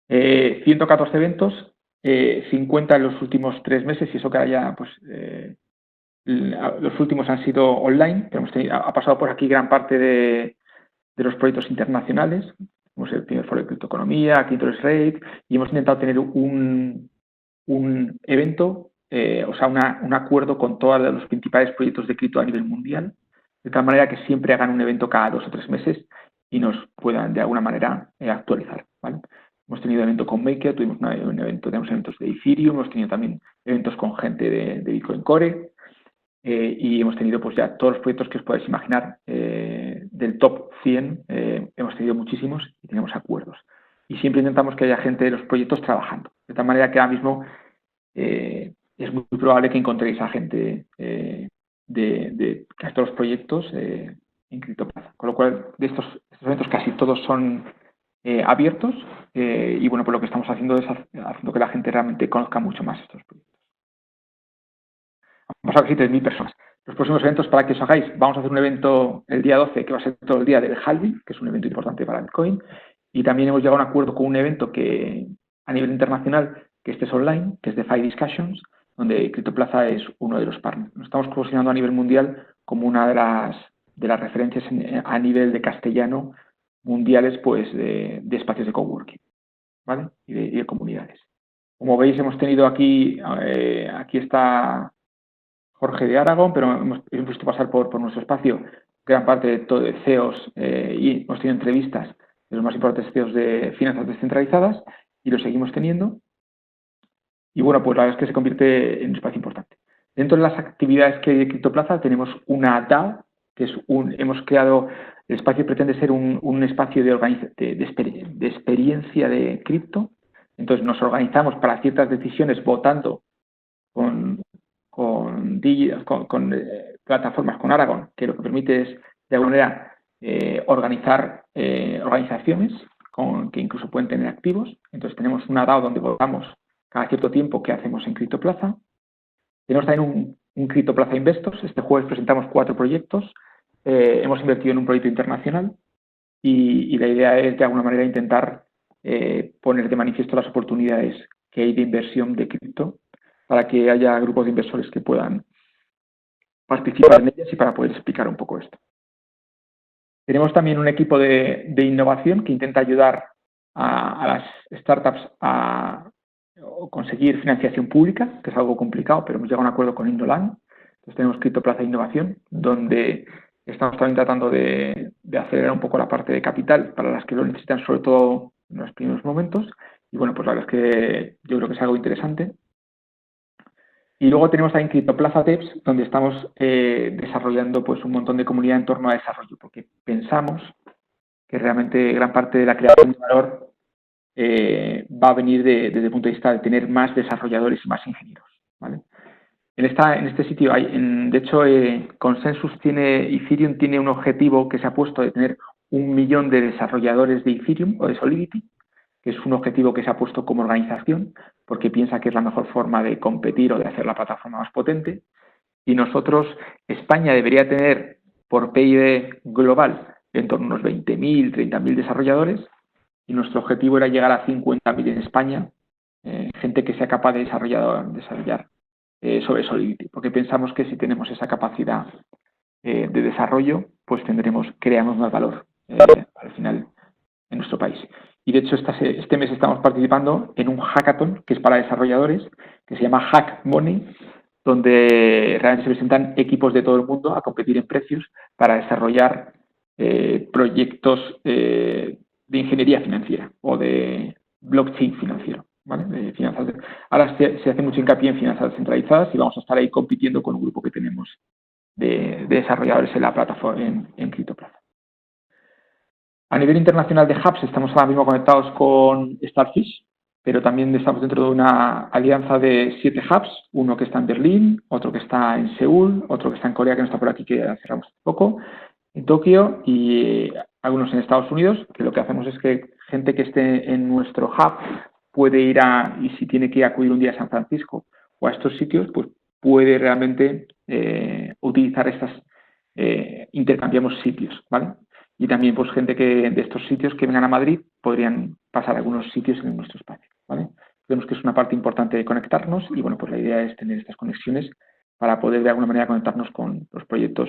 114 eventos, 50 en los últimos 3 meses, y eso que ya, pues, los últimos han sido online, pero ha pasado por aquí gran parte de los proyectos internacionales, como el primer foro de criptoeconomía, aquí Interest Rate, y hemos intentado tener un evento, un acuerdo con todos los principales proyectos de cripto a nivel mundial, de tal manera que siempre hagan un evento cada 2 o 3 meses y nos puedan de alguna manera actualizar, ¿vale? Hemos tenido evento con Maker, tenemos eventos de Ethereum, hemos tenido también eventos con gente de Bitcoin Core y hemos tenido pues ya todos los proyectos que os podáis imaginar del top 100, hemos tenido muchísimos y tenemos acuerdos. Y siempre intentamos que haya gente de los proyectos trabajando, de tal manera que ahora mismo es muy probable que encontréis a gente de casi todos los proyectos en Criptoplaza. Con lo cual, de estos eventos casi todos son abiertos y bueno, pues lo que estamos haciendo es haciendo que la gente realmente conozca mucho más estos proyectos. Vamos a casi 3.000 personas. Los próximos eventos, para que os hagáis, vamos a hacer un evento el día 12, que va a ser todo el día del halving, que es un evento importante para Bitcoin, y también hemos llegado a un acuerdo con un evento que a nivel internacional, que este es online, que es DeFi Discussions, donde Criptoplaza es uno de los partners. Nos estamos posicionando a nivel mundial como una de las referencias a nivel de castellano mundiales, pues de espacios de coworking, ¿vale? Y de comunidades. Como veis, hemos tenido aquí está Jorge de Aragón, pero hemos visto pasar por nuestro espacio gran parte de CEOs y hemos tenido entrevistas de los más importantes CEOs de finanzas descentralizadas y lo seguimos teniendo. y bueno, pues la verdad es que se convierte en un espacio importante. Dentro de las actividades que hay de Criptoplaza tenemos una DAO, que es hemos creado, el espacio pretende ser un espacio de experiencia de cripto. Entonces nos organizamos para ciertas decisiones votando con plataformas, con Aragon, que lo que permite es, de alguna manera, organizar organizaciones que incluso pueden tener activos. Entonces tenemos una DAO donde votamos cada cierto tiempo qué hacemos en Criptoplaza. Tenemos también un Criptoplaza Investors. Este jueves presentamos 4 proyectos. Hemos invertido en un proyecto internacional y la idea es, de alguna manera, intentar poner de manifiesto las oportunidades que hay de inversión de cripto para que haya grupos de inversores que puedan participar en ellas y para poder explicar un poco esto. Tenemos también un equipo de innovación que intenta ayudar a las startups a conseguir financiación pública, que es algo complicado, pero hemos llegado a un acuerdo con Indoland. Entonces tenemos Criptoplaza Innovación, donde estamos también tratando de acelerar un poco la parte de capital para las que lo necesitan, sobre todo en los primeros momentos. Y bueno, pues la verdad es que yo creo que es algo interesante. Y luego tenemos también Criptoplaza Devs, donde estamos desarrollando pues un montón de comunidad en torno a desarrollo, porque pensamos que realmente gran parte de la creación de valor va a venir desde el punto de vista de tener más desarrolladores y más ingenieros, ¿vale? En este sitio hay, de hecho, Ethereum tiene un objetivo que se ha puesto de tener 1 millón de desarrolladores de Ethereum o de Solidity, que es un objetivo que se ha puesto como organización porque piensa que es la mejor forma de competir o de hacer la plataforma más potente. Y nosotros, España debería tener por PIB global en torno a unos 20.000, 30.000 desarrolladores, y nuestro objetivo era llegar a 50.000 en España, gente que sea capaz de desarrollar sobre Solidity, porque pensamos que si tenemos esa capacidad de desarrollo, pues creamos más valor al final en nuestro país. Y de hecho este mes estamos participando en un hackathon que es para desarrolladores, que se llama Hack Money, donde realmente se presentan equipos de todo el mundo a competir en precios para desarrollar proyectos de ingeniería financiera o de blockchain financiero, ¿vale? De finanzas. Ahora se hace mucho hincapié en finanzas descentralizadas y vamos a estar ahí compitiendo con un grupo que tenemos de desarrolladores en la plataforma en Criptoplaza. A nivel internacional de hubs estamos ahora mismo conectados con Starfish, pero también estamos dentro de una alianza de 7 hubs, uno que está en Berlín, otro que está en Seúl, otro que está en Corea, que no está por aquí, que cerramos hace poco, en Tokio y algunos en Estados Unidos, que lo que hacemos es que gente que esté en nuestro hub puede ir y si tiene que acudir un día a San Francisco o a estos sitios, pues puede realmente utilizar intercambiamos sitios, ¿vale? Y también pues gente de estos sitios que vengan a Madrid podrían pasar a algunos sitios en nuestro espacio, ¿vale? Vemos que es una parte importante de conectarnos y bueno, pues la idea es tener estas conexiones para poder de alguna manera conectarnos con los proyectos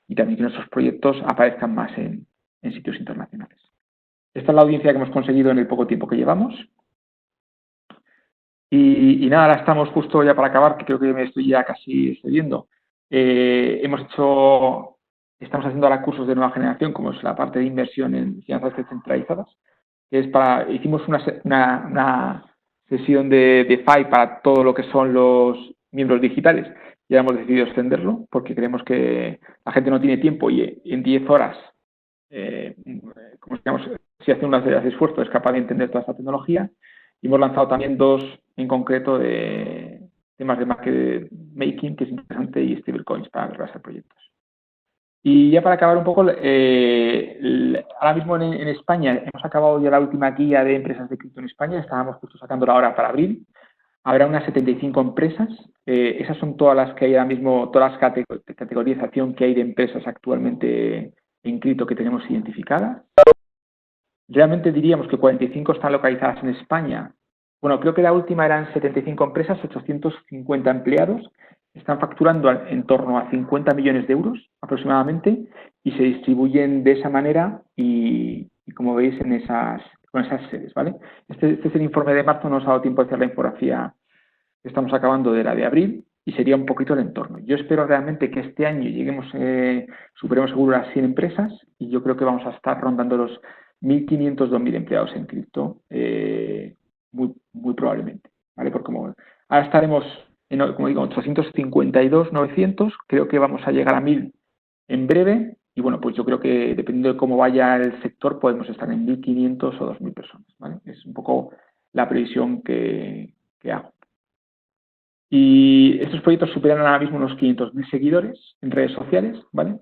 y también que nuestros proyectos aparezcan más en sitios internacionales. Esta es la audiencia que hemos conseguido en el poco tiempo que llevamos. Y nada, ahora estamos justo ya para acabar, que creo que me estoy ya casi excediendo. Estamos haciendo ahora cursos de nueva generación, como es la parte de inversión en finanzas descentralizadas, que es hicimos una sesión de DeFi para todo lo que son los miembros digitales. Ya hemos decidido extenderlo porque creemos que la gente no tiene tiempo y en 10 horas, si hace unas de esfuerzo, es capaz de entender toda esta tecnología. Y hemos lanzado también 2 en concreto de temas de market making, que es interesante, y stablecoins para realizar proyectos. Y ya para acabar un poco, ahora mismo en España hemos acabado ya la última guía de empresas de cripto en España, estábamos justo sacándola ahora para abril. Habrá unas 75 empresas, esas son todas las que hay ahora mismo, todas las categorización que hay de empresas actualmente en cripto que tenemos identificadas. Realmente diríamos que 45 están localizadas en España. Bueno, creo que la última eran 75 empresas, 850 empleados. Están facturando en torno a 50 millones de euros aproximadamente y se distribuyen de esa manera y como veis con esas sedes, ¿vale? Este es el informe de marzo, no nos ha dado tiempo de hacer la infografía que estamos acabando de la de abril y sería un poquito el entorno. Yo espero realmente que este año superemos seguro las 100 empresas y yo creo que vamos a estar rondando los 1.500, 2.000 empleados en cripto muy probablemente, ¿vale? Porque como Ahora estaremos, como digo, 852.900, creo que vamos a llegar a 1.000 en breve, y bueno, pues yo creo que dependiendo de cómo vaya el sector, podemos estar en 1.500 o 2.000 personas, ¿vale? Es un poco la previsión que hago. Y estos proyectos superan ahora mismo unos 500.000 seguidores en redes sociales, ¿vale?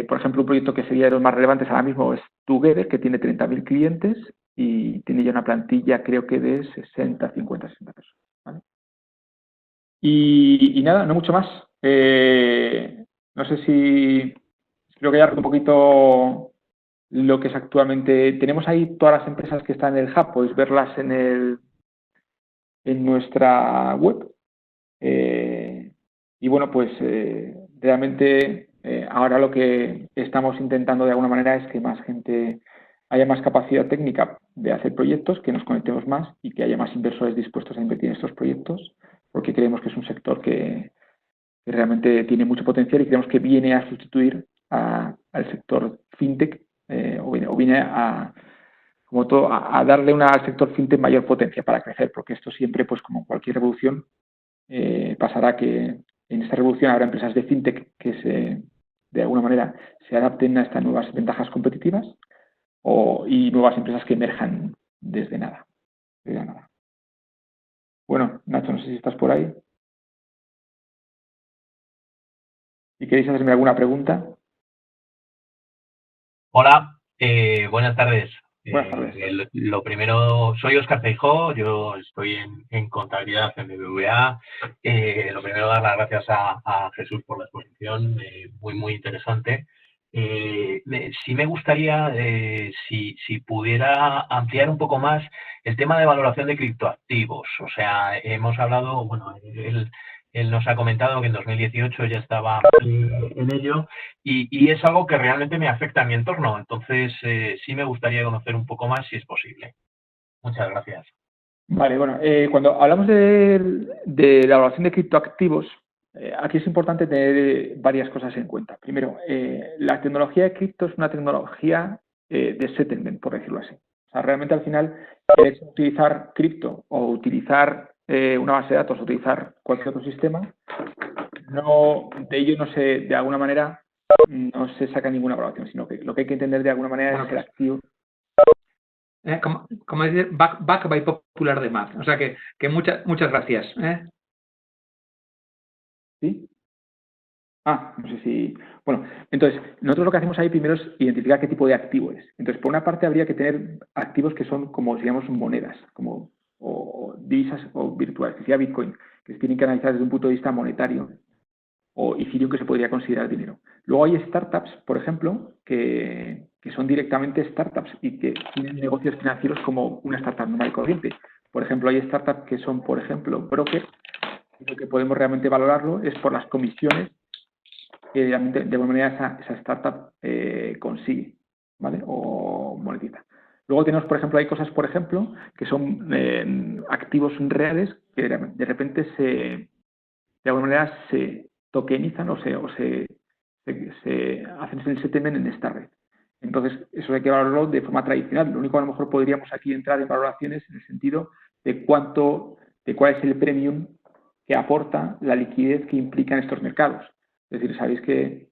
Por ejemplo, un proyecto que sería de los más relevantes ahora mismo es Together, que tiene 30.000 clientes y tiene ya una plantilla, creo que de 60 personas, ¿vale? Y nada, no mucho más. No sé si creo que ya un poquito lo que es actualmente. Tenemos ahí todas las empresas que están en el hub, podéis verlas en nuestra web. Y bueno, pues realmente ahora lo que estamos intentando de alguna manera es que más gente haya más capacidad técnica de hacer proyectos, que nos conectemos más y que haya más inversores dispuestos a invertir en estos proyectos, porque creemos que es un sector que realmente tiene mucho potencial y creemos que viene a sustituir al sector fintech o viene a, como todo, a darle al sector fintech mayor potencia para crecer, porque esto siempre, pues como cualquier revolución, pasará que en esta revolución habrá empresas de fintech que de alguna manera se adapten a estas nuevas ventajas competitivas y nuevas empresas que emerjan desde nada. Desde nada. Bueno, Nacho, no sé si estás por ahí. Si queréis hacerme alguna pregunta. Hola, buenas tardes. Buenas tardes. Lo primero, soy Óscar Feijó, yo estoy en contabilidad en BBVA. Lo primero, dar las gracias a Jesús por la exposición, muy interesante. Sí me gustaría, si pudiera ampliar un poco más el tema de valoración de criptoactivos. O sea, hemos hablado, bueno, él nos ha comentado que en 2018 ya estaba en ello. Y es algo que realmente me afecta a mi entorno. Entonces, sí me gustaría conocer un poco más si es posible. Muchas gracias. Vale, bueno, cuando hablamos de la evaluación de criptoactivos, aquí es importante tener varias cosas en cuenta. Primero, la tecnología de cripto es una tecnología de settlement, por decirlo así. O sea, realmente al final, utilizar cripto o utilizar una base de datos o utilizar cualquier otro sistema, de ello no se, de alguna manera, no se saca ninguna evaluación, sino que lo que hay que entender de alguna manera es el activo. Como decir, back by popular demand. O sea que muchas gracias. ¿Sí? No sé si... Bueno, entonces, nosotros lo que hacemos ahí primero es identificar qué tipo de activo es. Entonces, por una parte, habría que tener activos que son como, digamos, monedas, como o divisas o virtuales, que sea Bitcoin, que se tienen que analizar desde un punto de vista monetario, o Ethereum, que se podría considerar dinero. Luego hay startups, por ejemplo, que son directamente startups y que tienen negocios financieros como una startup normal y corriente. Por ejemplo, hay startups que son, por ejemplo, brokers, y lo que podemos realmente valorarlo es por las comisiones que de alguna manera esa startup consigue, ¿vale? O monetiza. Luego tenemos, por ejemplo, hay cosas, por ejemplo, que son activos reales que de repente de alguna manera se tokenizan o se hacen el settlement en esta red. Entonces, eso hay que valorarlo de forma tradicional. Lo único que a lo mejor podríamos aquí entrar en valoraciones en el sentido de cuál es el premium que aporta la liquidez que implican estos mercados. Es decir, sabéis que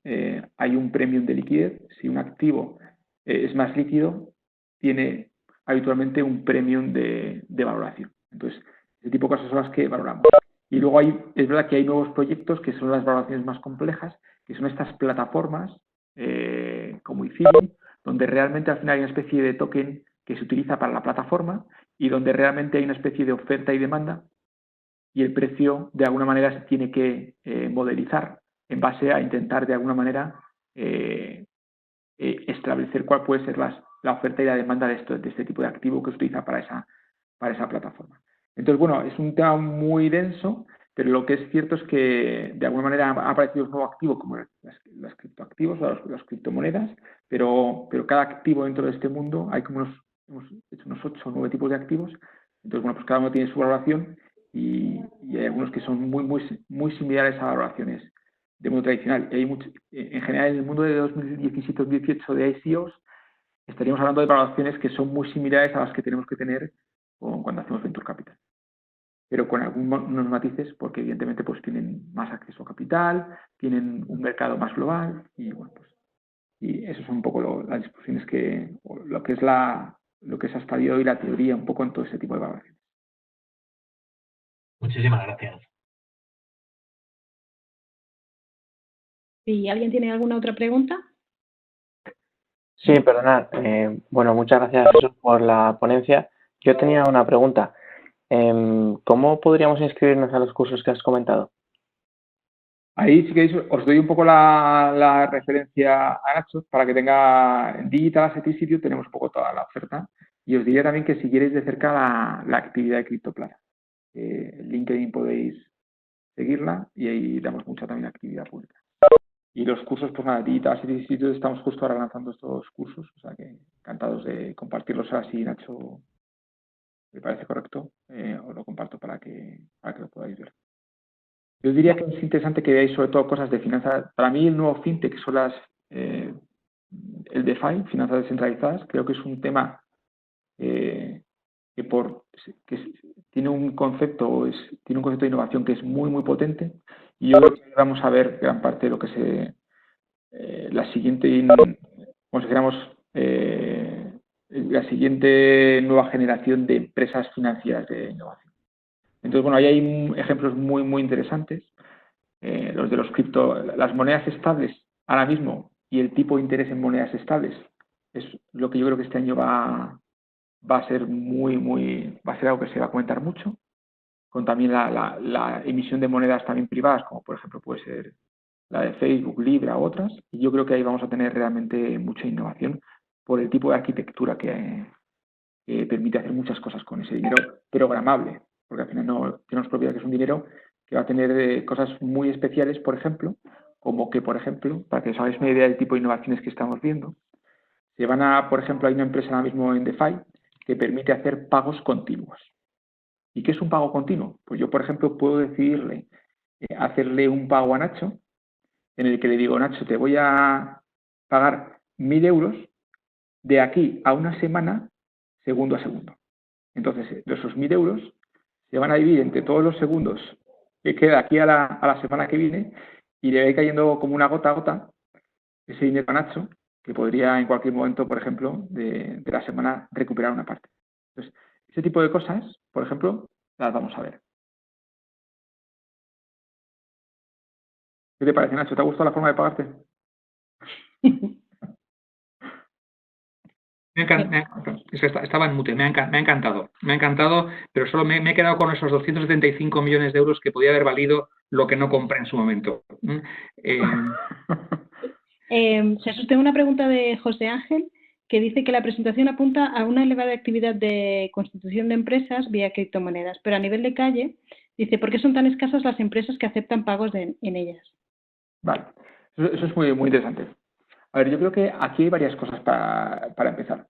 hay un premium de liquidez. Si un activo es más líquido, tiene habitualmente un premium de valoración. Entonces, ese tipo de cosas son las que valoramos. Y luego es verdad que hay nuevos proyectos que son las valoraciones más complejas, que son estas plataformas como Ethereum, donde realmente al final hay una especie de token que se utiliza para la plataforma y donde realmente hay una especie de oferta y demanda y el precio de alguna manera se tiene que modelizar en base a intentar de alguna manera establecer cuál puede ser la oferta y la demanda de este tipo de activo que se utiliza para esa plataforma. Entonces, bueno, es un tema muy denso, pero lo que es cierto es que de alguna manera ha aparecido un nuevo activo como las criptoactivos o las criptomonedas, pero cada activo dentro de este mundo hay como hemos hecho unos 8 o 9 tipos de activos. Entonces, bueno, pues cada uno tiene su valoración y hay algunos que son muy similares a valoraciones de mundo tradicional. Y en general, en el mundo de 2017-2018 de ICOs, estaríamos hablando de valoraciones que son muy similares a las que tenemos que tener cuando hacemos Venture Capital. pero con algunos matices, porque evidentemente pues tienen más acceso a capital, tienen un mercado más global y bueno, pues y eso son un poco las discusiones lo que es hasta el día de hoy la teoría un poco en todo ese tipo de valoraciones. Muchísimas gracias. ¿Y alguien tiene alguna otra pregunta? Sí, perdonad. Bueno, muchas gracias, Jesús, por la ponencia. Yo tenía una pregunta. ¿Cómo podríamos inscribirnos a los cursos que has comentado? Ahí, si queréis, os doy un poco la referencia a Nacho para que tenga en Digital Asset Institute, tenemos un poco toda la oferta. Y os diría también que si queréis de cerca la actividad de CryptoPlaza. En LinkedIn podéis seguirla y ahí damos mucha también actividad pública. Y los cursos, pues nada, Digital Asset Institute, estamos justo ahora lanzando estos cursos, o sea que encantados de compartirlos ahora si Nacho me parece correcto, os lo comparto para que lo podáis ver. Yo diría que es interesante que veáis sobre todo cosas de finanzas. Para mí el nuevo fintech son el DeFi, finanzas descentralizadas. Creo que es un tema que tiene un concepto de innovación que es muy, muy potente. Y yo creo que vamos a ver gran parte de lo que la siguiente, como si dijéramos, la siguiente nueva generación de empresas financieras de innovación. Entonces, bueno, ahí hay ejemplos muy, muy interesantes. Los de los las monedas estables ahora mismo y el tipo de interés en monedas estables es lo que yo creo que este año va a ser va a ser algo que se va a comentar mucho, con también la emisión de monedas también privadas, como por ejemplo puede ser la de Facebook, Libra u otras, y yo creo que ahí vamos a tener realmente mucha innovación por el tipo de arquitectura que permite hacer muchas cosas con ese dinero programable, porque al final no tenemos propiedad que es un dinero que va a tener cosas muy especiales, por ejemplo, como que, por ejemplo, para que os hagáis una idea del tipo de innovaciones que estamos viendo, por ejemplo, hay una empresa ahora mismo en DeFi que permite hacer pagos continuos. ¿Y qué es un pago continuo? Pues yo, por ejemplo, puedo decidirle hacerle un pago a Nacho en el que le digo, Nacho, te voy a pagar 1.000 euros de aquí a una semana, segundo a segundo. Entonces, de esos 1.000 euros se van a dividir entre todos los segundos que queda aquí a la semana que viene y le va a ir cayendo como una gota a gota ese dinero a Nacho, que podría en cualquier momento, por ejemplo, de la semana recuperar una parte. Entonces, ese tipo de cosas, por ejemplo, las vamos a ver. ¿Qué te parece, Nacho? ¿Te ha gustado la forma de pagarte? Estaba en mute, me ha encantado, pero solo me he quedado con esos 275 millones de euros que podía haber valido lo que no compré en su momento. Jesús, tengo una pregunta de José Ángel que dice que la presentación apunta a una elevada actividad de constitución de empresas vía criptomonedas, pero a nivel de calle, dice, ¿por qué son tan escasas las empresas que aceptan pagos en ellas? Vale, eso es muy, muy interesante. A ver, yo creo que aquí hay varias cosas para empezar.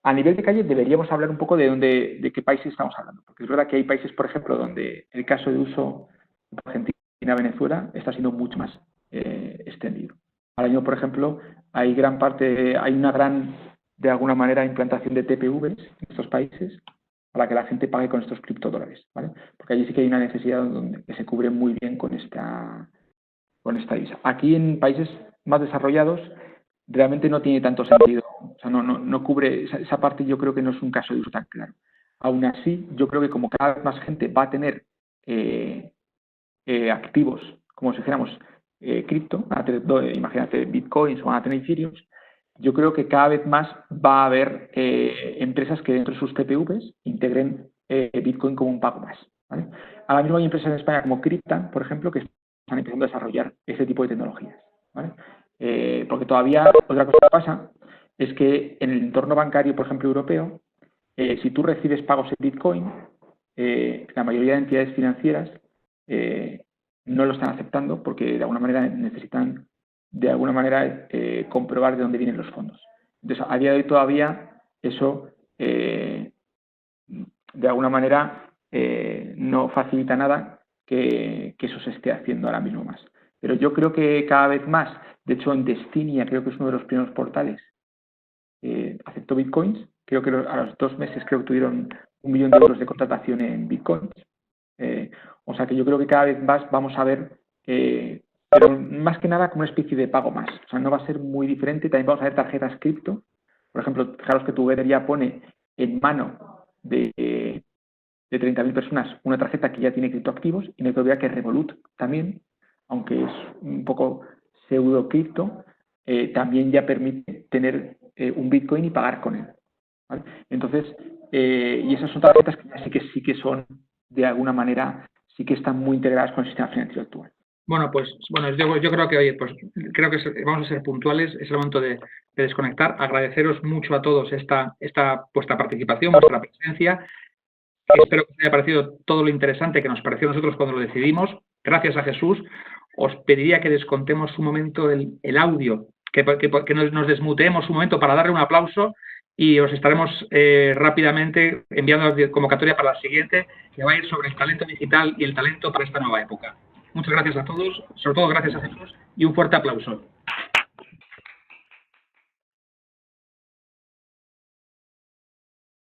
A nivel de calle deberíamos hablar un poco de qué países estamos hablando, porque es verdad que hay países, por ejemplo, donde el caso de uso de Argentina, Venezuela está siendo mucho más extendido. Ahora mismo, por ejemplo, hay una gran, de alguna manera, implantación de TPVs en estos países para que la gente pague con estos criptodólares, ¿vale? Porque allí sí que hay una necesidad que se cubre muy bien con esta divisa. Aquí en países más desarrollados realmente no tiene tanto sentido, o sea, no cubre esa parte. Yo creo que no es un caso de uso tan claro. Aún así, yo creo que como cada vez más gente va a tener activos, como si dijéramos cripto, imagínate bitcoins o van a tener ethereum, yo creo que cada vez más va a haber empresas que dentro de sus TPVs integren bitcoin como un pago más, ¿vale? Ahora mismo hay empresas en España como Cryptan, por ejemplo, que están empezando a desarrollar ese tipo de tecnologías, ¿vale? Porque todavía otra cosa que pasa es que en el entorno bancario, por ejemplo, europeo, si tú recibes pagos en Bitcoin, la mayoría de entidades financieras no lo están aceptando porque de alguna manera necesitan comprobar de dónde vienen los fondos. Entonces, a día de hoy todavía eso de alguna manera no facilita nada que eso se esté haciendo ahora mismo más. Pero yo creo que cada vez más, de hecho en Destinia creo que es uno de los primeros portales, aceptó bitcoins. Creo que a los 2 meses creo que tuvieron 1 millón de euros de contratación en bitcoins. O sea que yo creo que cada vez más vamos a ver, pero más que nada como una especie de pago más. O sea, no va a ser muy diferente. También vamos a ver tarjetas cripto. Por ejemplo, fijaros que Together ya pone en mano de 30.000 personas una tarjeta que ya tiene criptoactivos, y no todavía que Revolut también, aunque es un poco pseudo cripto, también ya permite tener un Bitcoin y pagar con él, ¿vale? Entonces, y esas son tarjetas que ya sí que son, de alguna manera, sí que están muy integradas con el sistema financiero actual. Bueno, pues yo creo que, oye, pues creo que vamos a ser puntuales, es el momento de desconectar. Agradeceros mucho a todos esta vuestra participación, vuestra presencia. Espero que os haya parecido todo lo interesante que nos pareció a nosotros cuando lo decidimos. Gracias a Jesús. Os pediría que descontemos un momento el audio, que nos desmuteemos un momento para darle un aplauso, y os estaremos rápidamente enviando la convocatoria para la siguiente, que va a ir sobre el talento digital y el talento para esta nueva época. Muchas gracias a todos, sobre todo gracias a Jesús, y un fuerte aplauso.